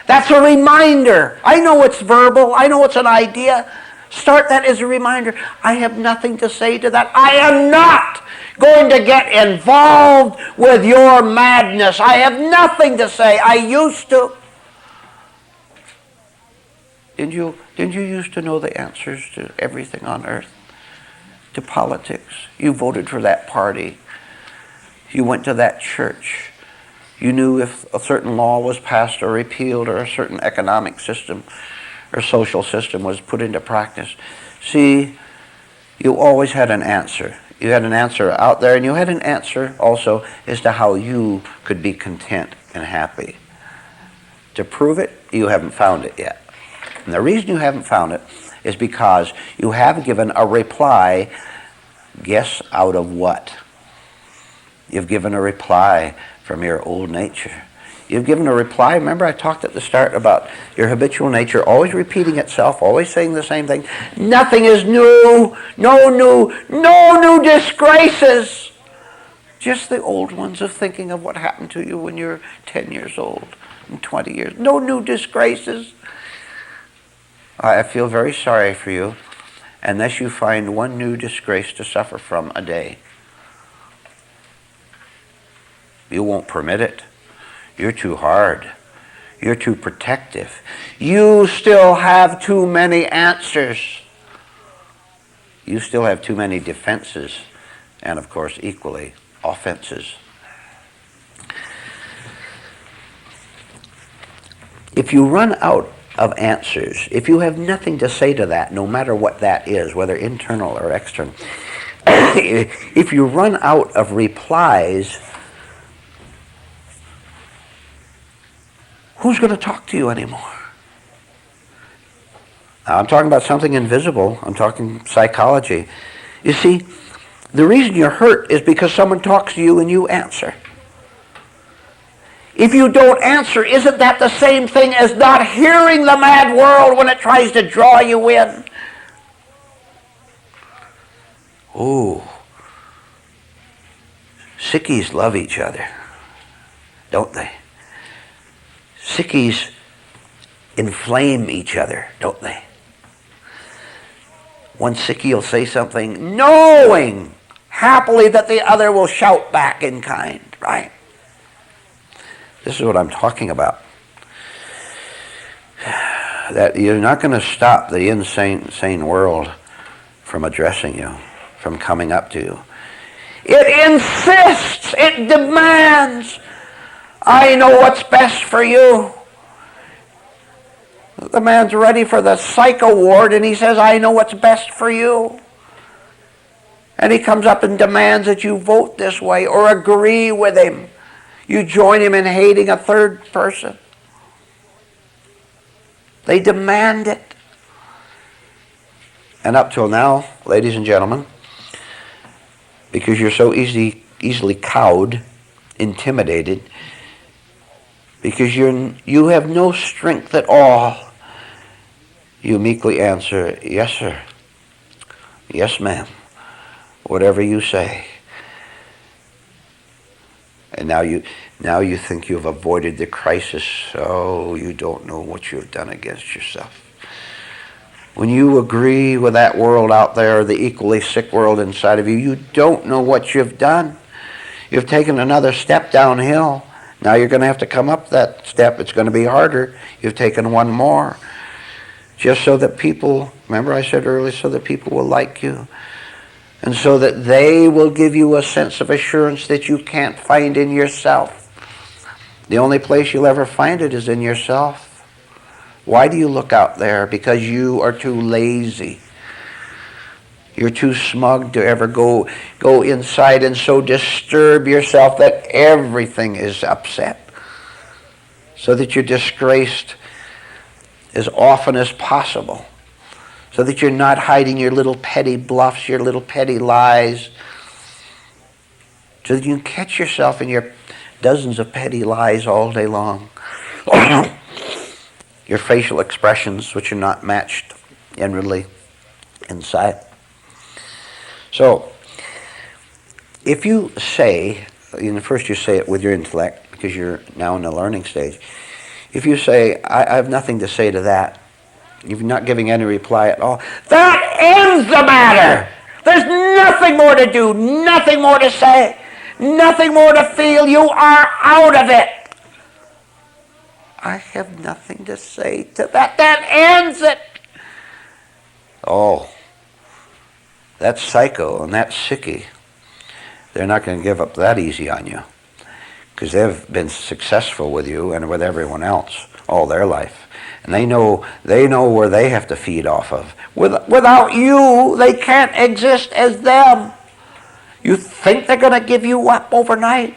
That's a reminder. I know it's verbal. I know it's an idea. Start that as a reminder. I have nothing to say to that. I am not going to get involved with your madness. I have nothing to say. I used to. Didn't you used to know the answers to everything on earth? To politics. You voted for that party. You went to that church. You knew if a certain law was passed or repealed or a certain economic system or social system was put into practice. See, you always had an answer. You had an answer out there, and you had an answer also as to how you could be content and happy. To prove it, you haven't found it yet. And the reason you haven't found it is because you haven't given a reply. Guess out of what? You've given a reply from your old nature. You've given a reply. Remember, I talked at the start about your habitual nature always repeating itself, always saying the same thing. Nothing is new. No new disgraces. Just the old ones of thinking of what happened to you when you're 10 years old and 20 years. No new disgraces. I feel very sorry for you unless you find one new disgrace to suffer from a day. You won't permit it. You're too hard. You're too protective. You still have too many answers. You still have too many defenses and, of course, equally offenses. If you run out of answers, if you have nothing to say to that, no matter what that is, whether internal or external, if you run out of replies, who's going to talk to you anymore? Now, I'm talking about something invisible. I'm talking psychology. You see, the reason you're hurt is because someone talks to you and you answer. If you don't answer, isn't that the same thing as not hearing the mad world when it tries to draw you in? Oh, sickies love each other, don't they? sickies inflame each other, don't they? One sickie will say something knowing happily that the other will shout back in kind, right? This is what I'm talking about. That you're not going to stop the insane world from addressing you, from coming up to you. It insists, it demands, I know what's best for you. The man's ready for the psycho ward and he says, I know what's best for you. And he comes up and demands that you vote this way or agree with him. You join him in hating a third person. They demand it. And up till now, ladies and gentlemen, because you're so easily cowed, intimidated, because you have no strength at all, you meekly answer, yes, sir. Yes, ma'am. Whatever you say. And now you think you've avoided the crisis. Oh, you don't know what you've done against yourself. When you agree with that world out there, the equally sick world inside of you, you don't know what you've done. You've taken another step downhill. Now you're going to have to come up that step. It's going to be harder. You've taken one more. Just so that people, remember I said earlier, so that people will like you. And so that they will give you a sense of assurance that you can't find in yourself. The only place you'll ever find it is in yourself. Why do you look out there? Because you are too lazy. You're too smug to ever go inside and so disturb yourself that everything is upset. So that you're disgraced as often as possible. So that you're not hiding your little petty bluffs, your little petty lies. So that you can catch yourself in your dozens of petty lies all day long. Your facial expressions, which are not matched inwardly inside. So, if you say, first you say it with your intellect, because you're now in the learning stage. If you say, I have nothing to say to that, you're not giving any reply at all, that ends the matter. There's nothing more to do, nothing more to say, nothing more to feel. You are out of it. I have nothing to say to that. That ends it. Oh, that psycho and that sickie, they're not going to give up that easy on you, because they've been successful with you and with everyone else all their life. And they know where they have to feed off of. Without you, they can't exist as them. You think they're going to give you up overnight?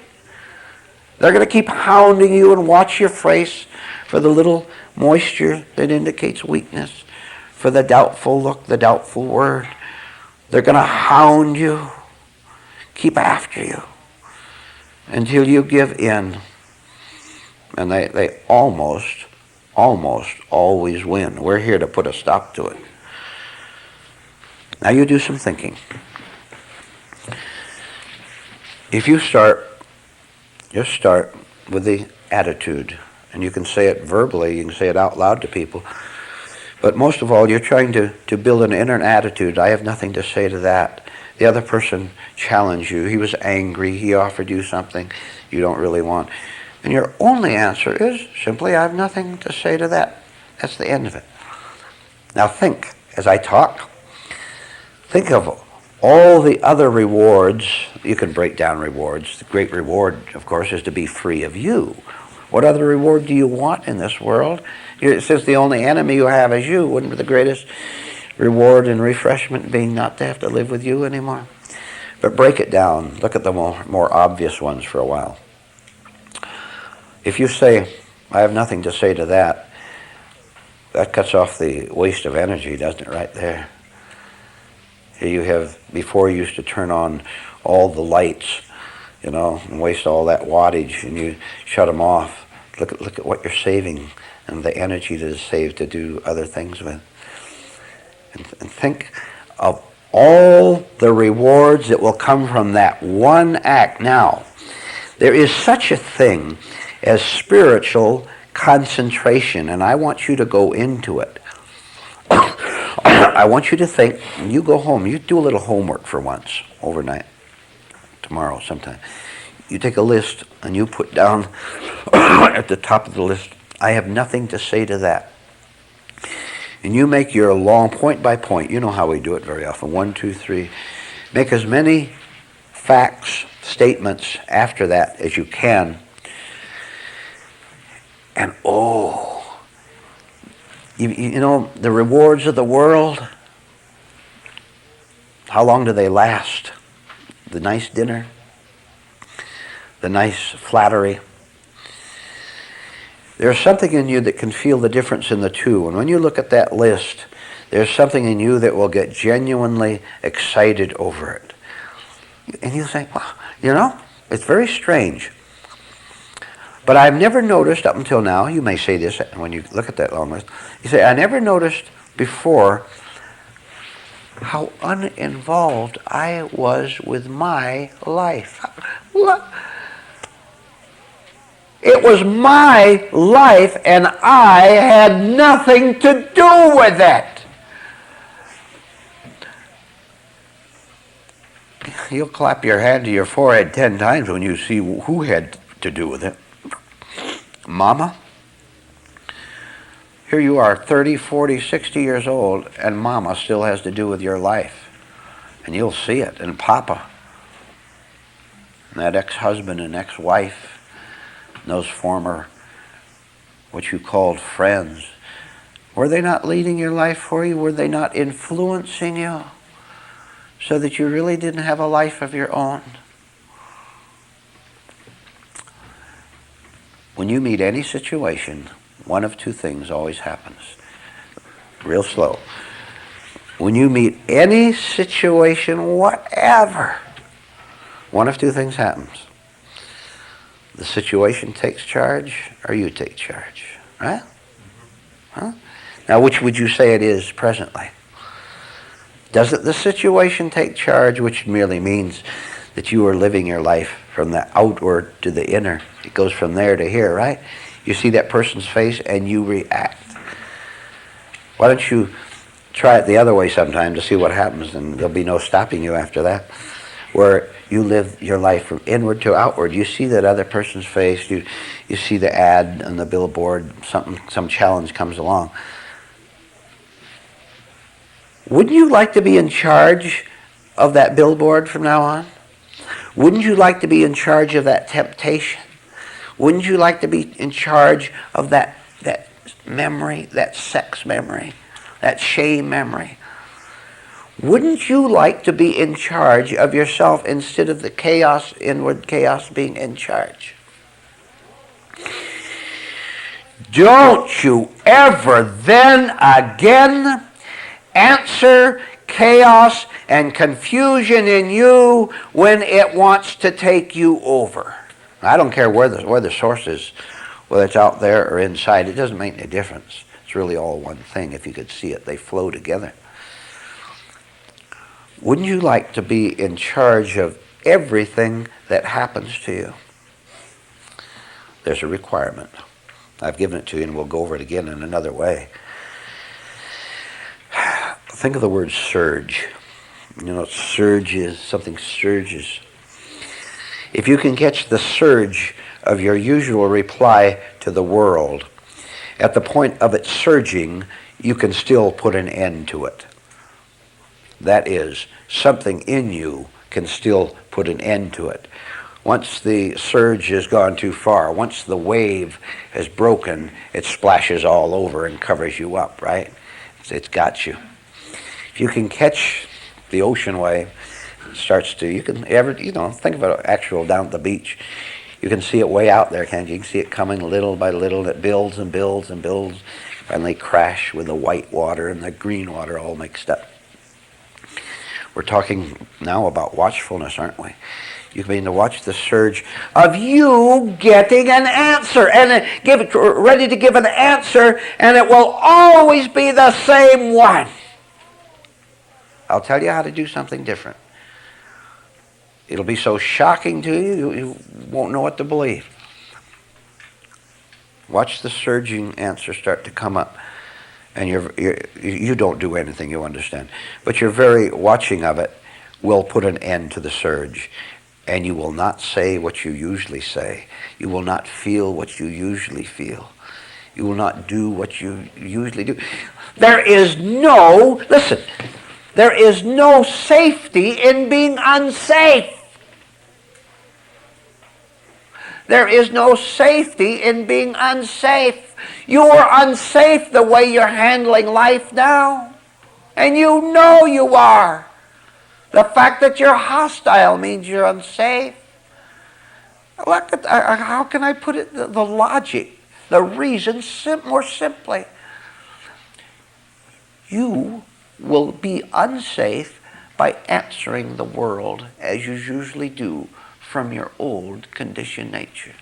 They're going to keep hounding you and watch your face for the little moisture that indicates weakness, for the doubtful look, the doubtful word. They're going to hound you, keep after you, until you give in. And they almost always win. We're here to put a stop to it. Now you do some thinking. If you just start with the attitude. And you can say it verbally, you can say it out loud to people. But most of all, you're trying to build an inner attitude. I have nothing to say to that. The other person challenged you. He was angry. He offered you something you don't really want. And your only answer is simply, I have nothing to say to that. That's the end of it. Now think, as I talk, think of all the other rewards. You can break down rewards. The great reward, of course, is to be free of you. What other reward do you want in this world? Since the only enemy you have is you, wouldn't the greatest reward and refreshment be not to have to live with you anymore? But break it down. Look at the more obvious ones for a while. If you say, I have nothing to say to that, that cuts off the waste of energy, doesn't it, right there? Here you have, before you used to turn on all the lights, and waste all that wattage, and you shut them off. Look at what you're saving and the energy that is saved to do other things with. And think of all the rewards that will come from that one act. Now, there is such a thing as spiritual concentration, and I want you to go into it. I want you to think, you go home, you do a little homework for once, overnight, tomorrow sometime. You take a list and you put down at the top of the list, I have nothing to say to that. And you make your long point by point. You know how we do it very often. 1, 2, 3. Make as many facts, statements after that as you can. And you know, the rewards of the world, how long do they last? The nice dinner, the nice flattery. There's something in you that can feel the difference in the two. And when you look at that list, there's something in you that will get genuinely excited over it. And you'll say, wow, you know, it's very strange. But I've never noticed up until now, you may say this when you look at that long list, you say, I never noticed before how uninvolved I was with my life. What? It was my life and I had nothing to do with it. You'll clap your hand to your forehead 10 times when you see who had to do with it. Mama, here you are 30, 40, 60 years old and Mama still has to do with your life. And you'll see it. And Papa, and that ex-husband and ex-wife, those former, what you called friends, were they not leading your life for you? Were they not influencing you so that you really didn't have a life of your own? When you meet any situation, one of two things always happens. Real slow. When you meet any situation, whatever, one of two things happens. The situation takes charge, or you take charge, right? Huh? Now, which would you say it is presently? Doesn't the situation take charge, which merely means that you are living your life from the outward to the inner? It goes from there to here, right? You see that person's face and you react. Why don't you try it the other way sometime to see what happens, and there'll be no stopping you after that. Where you live your life from inward to outward. You see that other person's face. You see the ad on the billboard. Some challenge comes along. Wouldn't you like to be in charge of that billboard from now on? Wouldn't you like to be in charge of that temptation? Wouldn't you like to be in charge of that memory, that sex memory, that shame memory? Wouldn't you like to be in charge of yourself instead of the chaos, inward chaos, being in charge? Don't you ever then again answer chaos and confusion in you when it wants to take you over. I don't care where the source is, whether it's out there or inside. It doesn't make any difference. It's really all one thing. If you could see it, they flow together. Wouldn't you like to be in charge of everything that happens to you? There's a requirement. I've given it to you, and we'll go over it again in another way. Think of the word surge. You know, surges, something surges. If you can catch the surge of your usual reply to the world, at the point of it surging, you can still put an end to it. That is, something in you can still put an end to it. Once the surge has gone too far, once the wave has broken, it splashes all over and covers you up, right? It's got you. If you can catch the ocean wave, it starts to, you can ever, think of it actual down at the beach. You can see it way out there, can't you? You can see it coming little by little, and it builds and builds and builds. Finally crash with the white water and the green water all mixed up. We're talking now about watchfulness, aren't we? You mean to watch the surge of you getting an answer and ready to give an answer, and it will always be the same one. I'll tell you how to do something different. It'll be so shocking to you, you won't know what to believe. Watch the surging answer start to come up. And you don't do anything, you understand. But your very watching of it will put an end to the surge. And you will not say what you usually say. You will not feel what you usually feel. You will not do what you usually do. There is no safety in being unsafe. There is no safety in being unsafe. You are unsafe the way you're handling life now. And you know you are. The fact that you're hostile means you're unsafe. Look at, how can I put it? The logic, the reason, more simply. You will be unsafe by answering the world as you usually do from your old conditioned nature.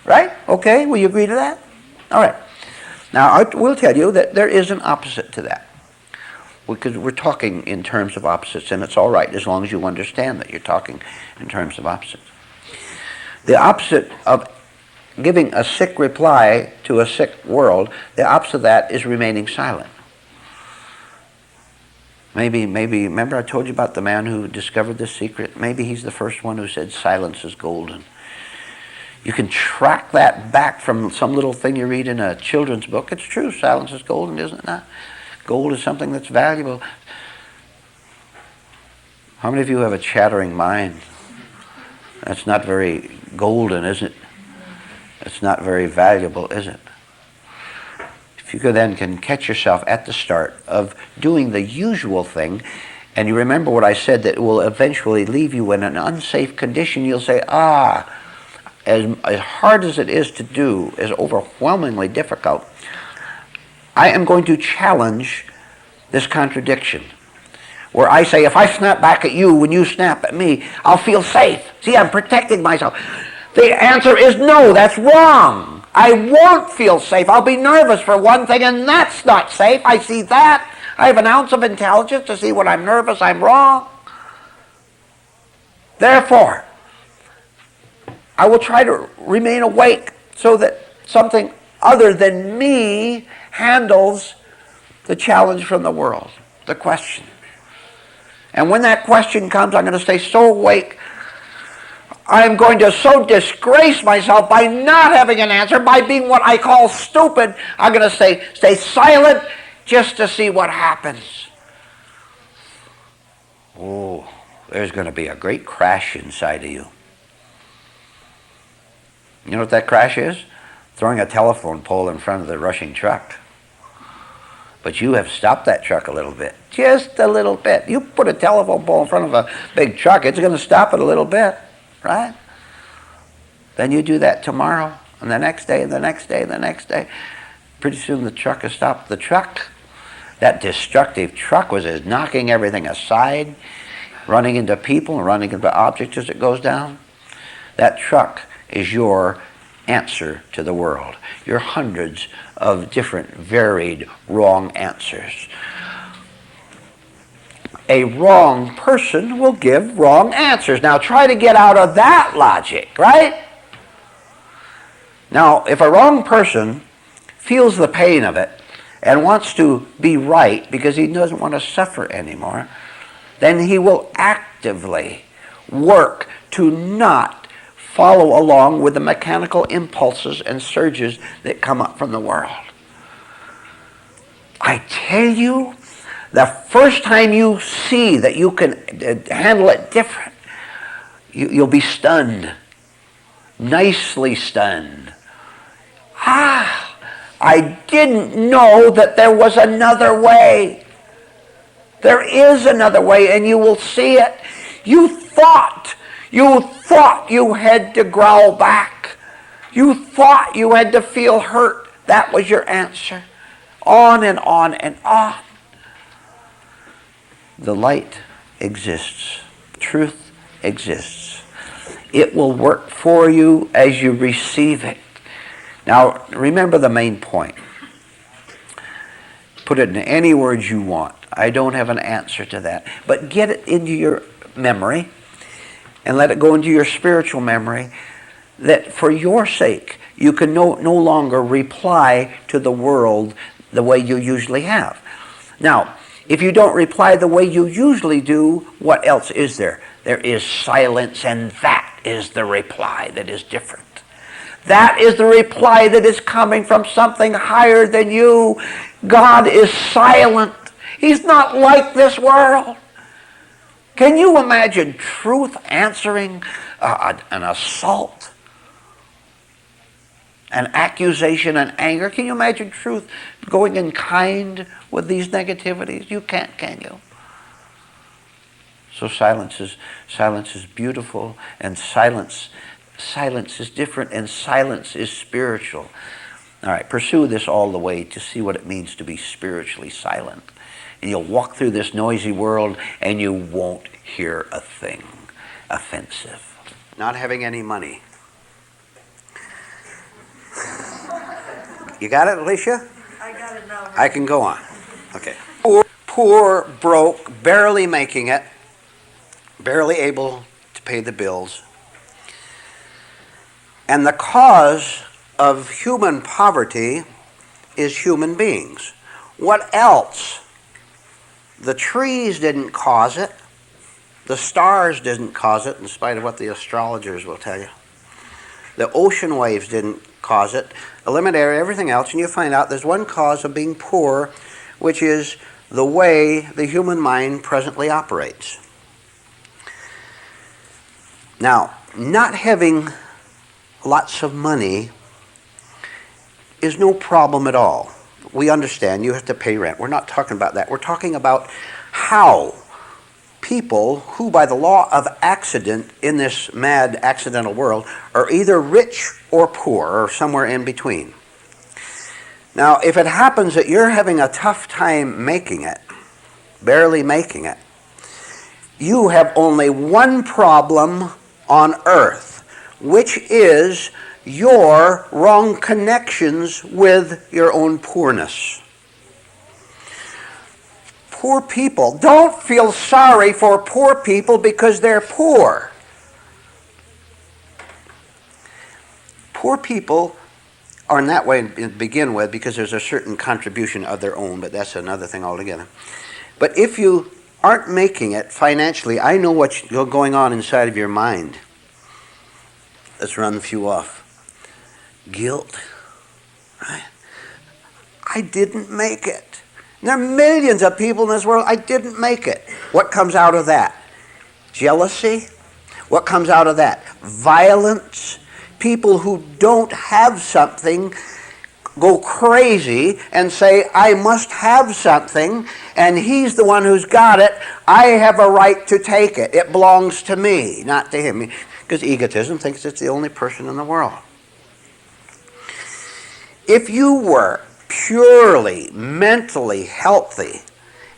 Right? Okay, will you agree to that? All right. Now, I will tell you that there is an opposite to that. Because we're talking in terms of opposites, and it's all right as long as you understand that you're talking in terms of opposites. The opposite of giving a sick reply to a sick world, the opposite of that is remaining silent. Maybe, remember I told you about the man who discovered this secret? Maybe he's the first one who said silence is golden. You can track that back from some little thing you read in a children's book. It's true, silence is golden, isn't it not? Gold is something that's valuable. How many of you have a chattering mind? That's not very golden, is it? It's not very valuable, is it? If you can catch yourself at the start of doing the usual thing, and you remember what I said, that it will eventually leave you in an unsafe condition, you'll say, as hard as it is to do, as overwhelmingly difficult, I am going to challenge this contradiction, where I say, if I snap back at you when you snap at me, I'll feel safe. See, I'm protecting myself. The answer is no, that's wrong. I won't feel safe. I'll be nervous for one thing, and that's not safe. I see that. I have an ounce of intelligence to see when I'm nervous, I'm wrong. Therefore, I will try to remain awake so that something other than me handles the challenge from the world, the question. And when that question comes, I'm going to stay so awake, I'm going to so disgrace myself by not having an answer, by being what I call stupid. I'm going to stay silent just to see what happens. Oh, there's going to be a great crash inside of you. You know what that crash is? Throwing a telephone pole in front of the rushing truck. But you have stopped that truck a little bit. Just a little bit. You put a telephone pole in front of a big truck, it's going to stop it a little bit. Right? Then you do that tomorrow, and the next day, and the next day, and the next day. Pretty soon the truck has stopped. The truck, that destructive truck, was just knocking everything aside, running into people and running into objects as it goes down. That truck is your answer to the world. Your hundreds of different, varied, wrong answers. A wrong person will give wrong answers. Now try to get out of that logic, right? Now, if a wrong person feels the pain of it and wants to be right because he doesn't want to suffer anymore, then he will actively work to not follow along with the mechanical impulses and surges that come up from the world. I tell you, the first time you see that you can handle it different, you'll be stunned, nicely stunned. I didn't know that there was another way. There is another way, and you will see it. You thought you had to growl back. You thought you had to feel hurt. That was your answer. On and on and on. The light exists. Truth exists. It will work for you as you receive it. Now, remember the main point. Put it in any words you want. I don't have an answer to that. But get it into your memory and let it go into your spiritual memory that for your sake you can no longer reply to the world the way you usually have. Now, if you don't reply the way you usually do, what else is there? There is silence, and that is the reply that is different. That is the reply that is coming from something higher than you. God is silent. He's not like this world. Can you imagine truth answering an assault, an accusation, an anger? Can you imagine truth going in kind with these negativities? You can't, can you? So silence is beautiful, and silence is different, and silence is spiritual. All right, pursue this all the way to see what it means to be spiritually silent. And you'll walk through this noisy world and you won't hear a thing offensive. Not having any money. You got it, Alicia? I got it now. I can go on. Okay. Poor, broke, barely making it, barely able to pay the bills. And the cause of human poverty is human beings. What else? The trees didn't cause it. The stars didn't cause it, in spite of what the astrologers will tell you. The ocean waves didn't cause it. Eliminate everything else, and you find out there's one cause of being poor, which is the way the human mind presently operates. Now, not having lots of money is no problem at all. We understand you have to pay rent. We're not talking about that. We're talking about how people who, by the law of accident in this mad accidental world, are either rich or poor or somewhere in between. Now, if it happens that you're having a tough time making it, barely making it, you have only one problem on earth, which is your wrong connections with your own poorness. Poor people, don't feel sorry for poor people because they're poor. Poor people are in that way to begin with because there's a certain contribution of their own, but that's another thing altogether. But if you aren't making it financially, I know what's going on inside of your mind. Let's run a few off. Guilt, right? I didn't make it. And there are millions of people in this world, I didn't make it. What comes out of that? Jealousy? What comes out of that? Violence? People who don't have something go crazy and say, I must have something, and he's the one who's got it. I have a right to take it. It belongs to me, not to him. Because egotism thinks it's the only person in the world. If you were purely mentally healthy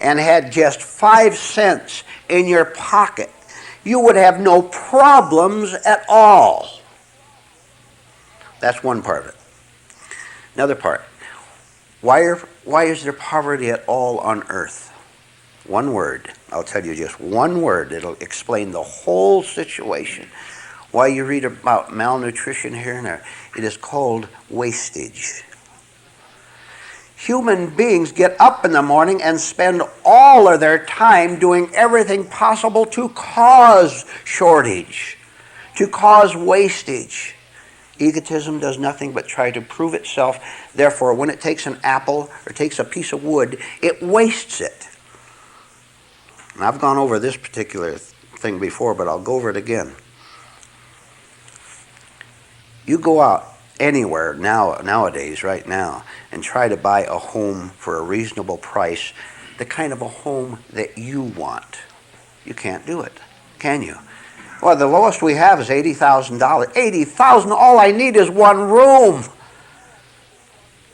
and had just 5 cents in your pocket, you would have no problems at all. That's one part of it. Another part. Why is there poverty at all on earth? One word. I'll tell you just one word. It'll explain the whole situation. Why you read about malnutrition here and there. It is called wastage. Human beings get up in the morning and spend all of their time doing everything possible to cause shortage, to cause wastage. Egotism does nothing but try to prove itself. Therefore, when it takes an apple or takes a piece of wood, it wastes it. And I've gone over this particular thing before, but I'll go over it again. You go out anywhere nowadays, right now, and try to buy a home for a reasonable price, the kind of a home that you want. You can't do it, can you? Well, the lowest we have is $80,000. $80,000, all I need is one room.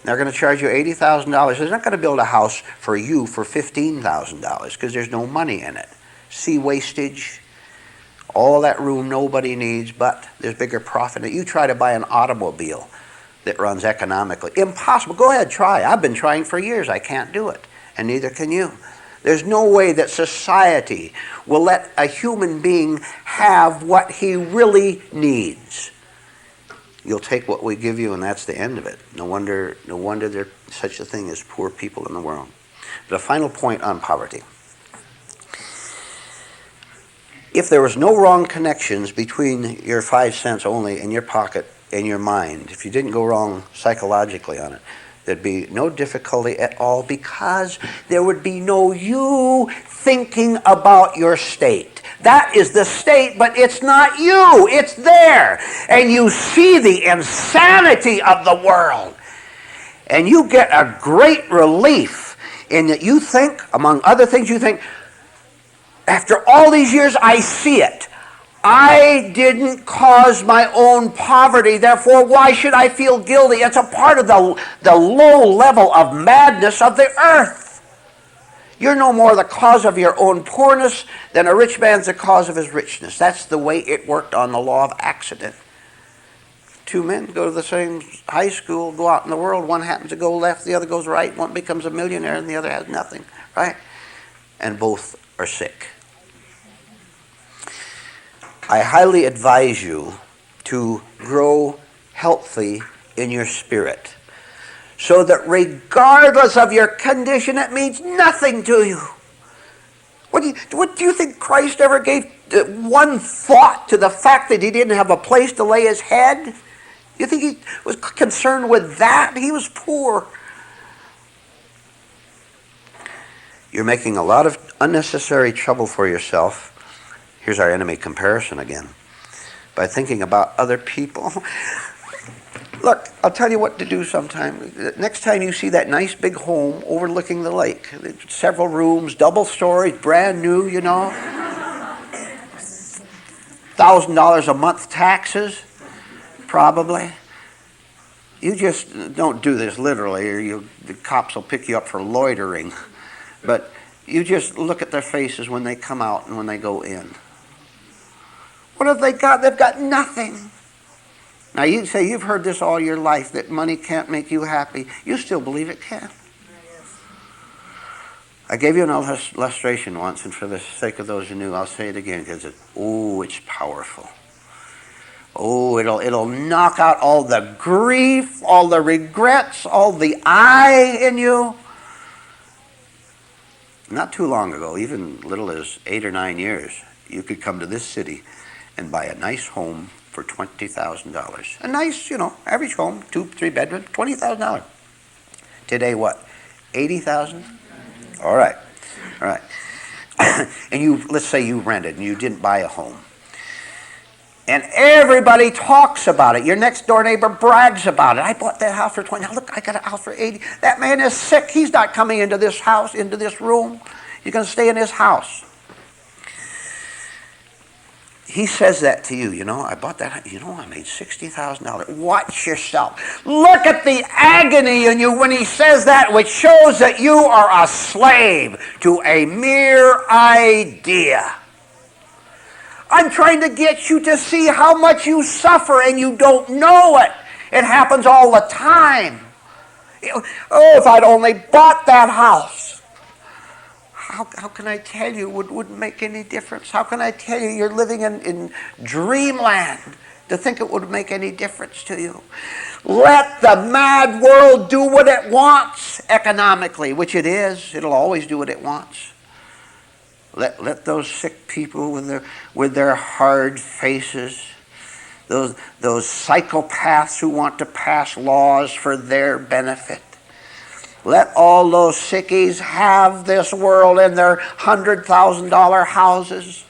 They're going to charge you $80,000. They're not going to build a house for you for $15,000 because there's no money in it. See wastage? All that room nobody needs, but there's bigger profit in it. You try to buy an automobile that runs economically. Impossible. Go ahead, try. I've been trying for years. I can't do it, and neither can you. There's no way that society will let a human being have what he really needs. You'll take what we give you, and that's the end of it. No wonder there's such a thing as poor people in the world. But a final point on poverty. If there was no wrong connections between your 5 cents only in your pocket and your mind, if you didn't go wrong psychologically on it, there'd be no difficulty at all, because there would be no you thinking about your state. That is the state, but it's not you. It's there. And you see the insanity of the world. And you get a great relief in that you think, among other things, you think, after all these years, I see it. I didn't cause my own poverty, therefore why should I feel guilty? It's a part of the low level of madness of the earth. You're no more the cause of your own poorness than a rich man's the cause of his richness. That's the way it worked on the law of accident. Two men go to the same high school, go out in the world, one happens to go left, the other goes right, one becomes a millionaire and the other has nothing, right? And both are sick. I highly advise you to grow healthy in your spirit, so that regardless of your condition, it means nothing to you. What do you think Christ ever gave one thought to the fact that he didn't have a place to lay his head? You think he was concerned with that? He was poor. You're making a lot of unnecessary trouble for yourself. Here's our enemy comparison again. By thinking about other people. Look, I'll tell you what to do sometime. Next time you see that nice big home overlooking the lake, several rooms, double stories, brand new, you know, $1,000 a month taxes, probably. You just don't do this literally, or the cops will pick you up for loitering. But you just look at their faces when they come out and when they go in. What have they got? They've got nothing. Now you say you've heard this all your life, that money can't make you happy. You still believe it can. I gave you an illustration once, and for the sake of those who knew, I'll say it again, because it's powerful. Oh, it'll knock out all the grief, all the regrets, all the I in you. Not too long ago, even little as 8 or 9 years, you could come to this city and buy a nice home for $20,000. A nice, average home, 2-3 bedroom, $20,000. Today what? $80,000? All right. And let's say you rented and you didn't buy a home. And everybody talks about it. Your next door neighbor brags about it. I bought that house for $20. Now look, I got a house for $80. That man is sick. He's not coming into this house, into this room. He's going to stay in his house. He says that to you, I bought that, I made $60,000. Watch yourself. Look at the agony in you when he says that, which shows that you are a slave to a mere idea. I'm trying to get you to see how much you suffer and you don't know it. It happens all the time. Oh, if I'd only bought that house. How can I tell you it wouldn't make any difference? How can I tell you you're living in dreamland to think it would make any difference to you? Let the mad world do what it wants economically, which it is. It'll always do what it wants. Let those sick people with their hard faces, those psychopaths who want to pass laws for their benefit. Let all those sickies have this world in their $100,000 houses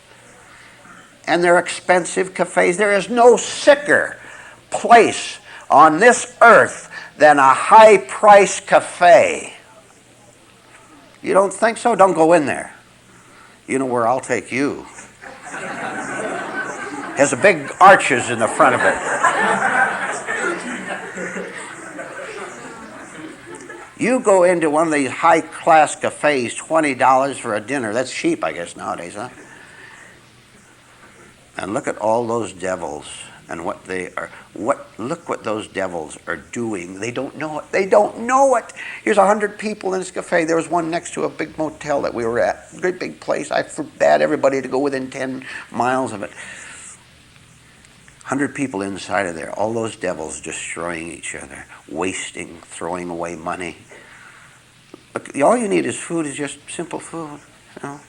and their expensive cafes. There is no sicker place on this earth than a high-priced cafe. You don't think so? Don't go in there. You know where I'll take you. Has a big arches in the front of it. You go into one of these high-class cafes, $20 for a dinner. That's cheap, I guess, nowadays, huh? And look at all those devils and what they are. Look what those devils are doing. They don't know it. They don't know it. Here's 100 people in this cafe. There was one next to a big motel that we were at. Great big place. I forbade everybody to go within 10 miles of it. 100 people inside of there, all those devils destroying each other, wasting, throwing away money. But all you need is food, is just simple food. You know?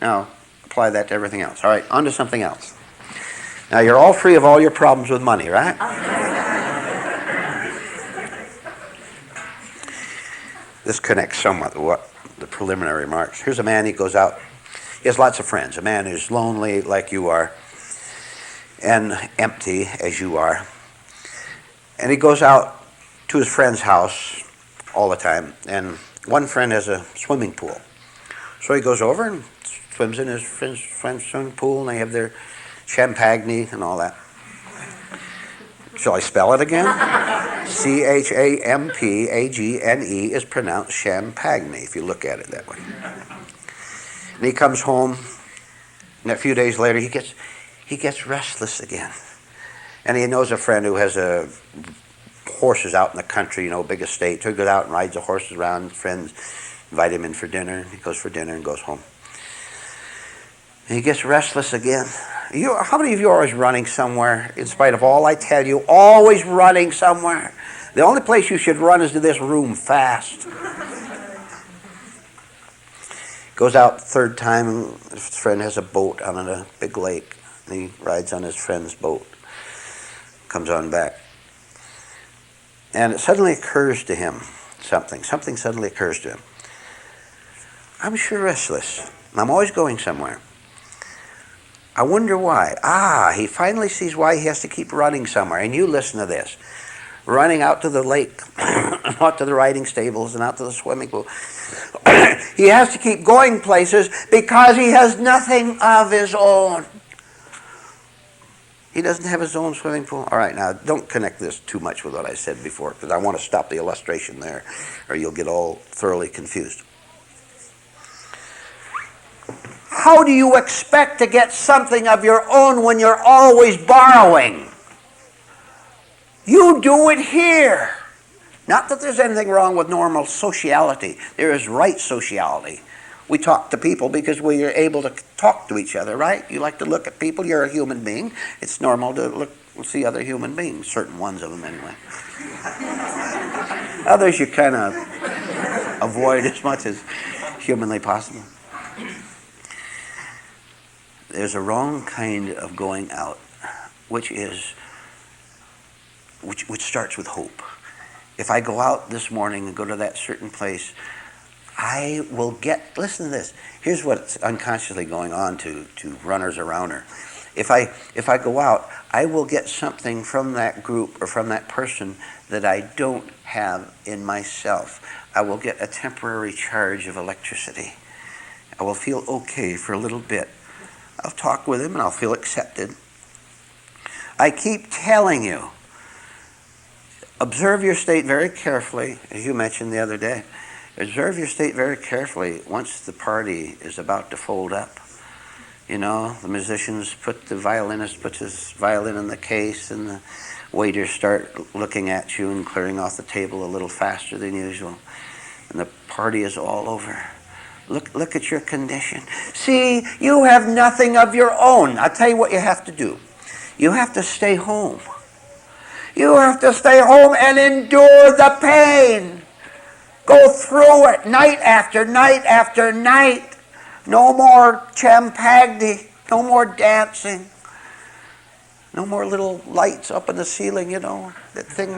Now, apply that to everything else. All right, on to something else. Now, you're all free of all your problems with money, right? This connects somewhat with what the preliminary remarks. Here's a man, he goes out. He has lots of friends. A man who's lonely like you are and empty as you are. And he goes out to his friend's house all the time. And one friend has a swimming pool. So he goes over and swims in his friend's swimming pool, and they have their champagne and all that. Shall I spell it again? Champagne is pronounced champagne if you look at it that way. And he comes home, and a few days later he gets restless again. And he knows a friend who has horses out in the country, big estate. So he goes out and rides the horses around. Friends invite him in for dinner. He goes for dinner and goes home. And he gets restless again. How many of you are always running somewhere, in spite of all I tell you, always running somewhere? The only place you should run is to this room fast. Goes out third time, and his friend has a boat out on a big lake. And he rides on his friend's boat. Comes on back. And it suddenly occurs to him something. Something suddenly occurs to him. I'm sure restless. I'm always going somewhere. I wonder why. He finally sees why he has to keep running somewhere. And you listen to this. Running out to the lake, out to the riding stables, and out to the swimming pool. He has to keep going places because he has nothing of his own. He doesn't have his own swimming pool. All right, now don't connect this too much with what I said before, because I want to stop the illustration there, or you'll get all thoroughly confused. How do you expect to get something of your own when you're always borrowing? You do it here. Not that there's anything wrong with normal sociality. There is right sociality. We talk to people because we are able to talk to each other, right? You like to look at people. You're a human being. It's normal to see other human beings, certain ones of them anyway. Others you kind of avoid as much as humanly possible. There's a wrong kind of going out, which starts with hope. If I go out this morning and go to that certain place, I will get, listen to this. Here's what's unconsciously going on to runners around her. If I go out, I will get something from that group or from that person that I don't have in myself. I will get a temporary charge of electricity. I will feel okay for a little bit. I'll talk with him and I'll feel accepted. I keep telling you, observe your state very carefully, as you mentioned the other day. Observe your state very carefully once the party is about to fold up. The violinist puts his violin in the case, and the waiters start looking at you and clearing off the table a little faster than usual. And the party is all over. Look at your condition. See, you have nothing of your own. I'll tell you what you have to do. You have to stay home. You have to stay home and endure the pain. Go through it night after night after night. No more champagne. No more dancing. No more little lights up in the ceiling, That thing,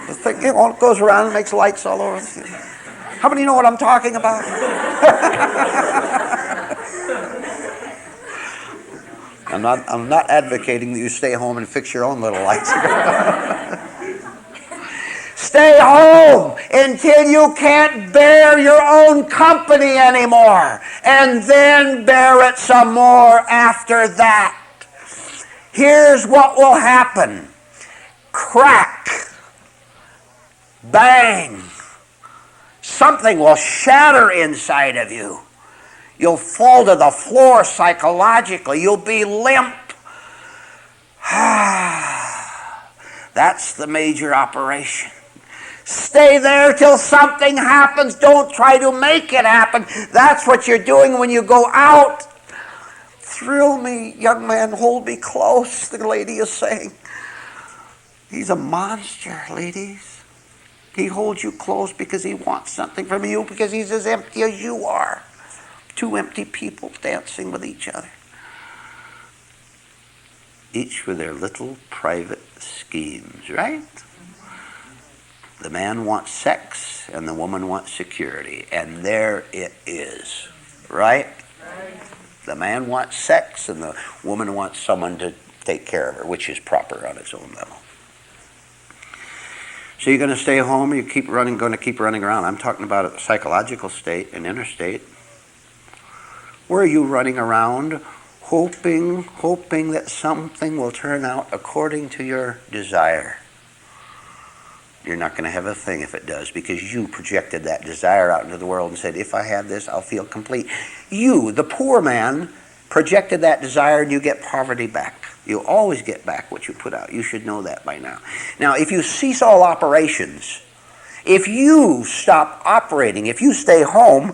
The thing, it goes around and makes lights all over. How many know what I'm talking about? I'm not advocating that you stay home and fix your own little lights. Stay home until you can't bear your own company anymore, and then bear it some more after that. Here's what will happen. Crack. Bang. Something will shatter inside of you. You'll fall to the floor psychologically. You'll be limp. That's the major operation. Stay there till something happens. Don't try to make it happen. That's what you're doing when you go out. Thrill me, young man, hold me close, the lady is saying. He's a monster, ladies. He holds you close because he wants something from you, because he's as empty as you are. Two empty people dancing with each other. Each with their little private schemes, right? The man wants sex and the woman wants security. And there it is, right? The man wants sex and the woman wants someone to take care of her, which is proper on its own level. So you're going to stay home, you going to keep running around. I'm talking about a psychological state, an inner state. Where are you running around, hoping that something will turn out according to your desire? You're not going to have a thing if it does, because you projected that desire out into the world and said, if I have this, I'll feel complete. You, the poor man, projected that desire and you get poverty back. You always get back what you put out. You should know that by now. Now, if you cease all operations, if you stop operating, if you stay home,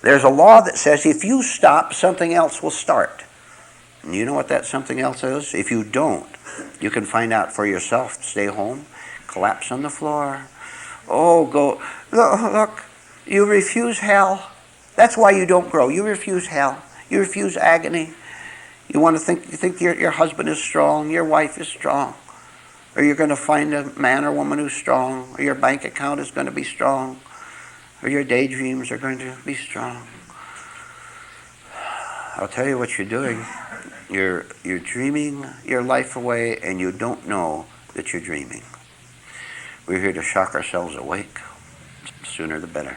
there's a law that says if you stop, something else will start. And you know what that something else is? If you don't, you can find out for yourself. Stay home, collapse on the floor. Oh, go, look, you refuse hell. That's why you don't grow. You refuse hell. You refuse agony. You think your husband is strong, your wife is strong. Or you're going to find a man or woman who's strong, or your bank account is going to be strong, or your daydreams are going to be strong. I'll tell you what you're doing. You're dreaming your life away and you don't know that you're dreaming. We're here to shock ourselves awake. Sooner the better.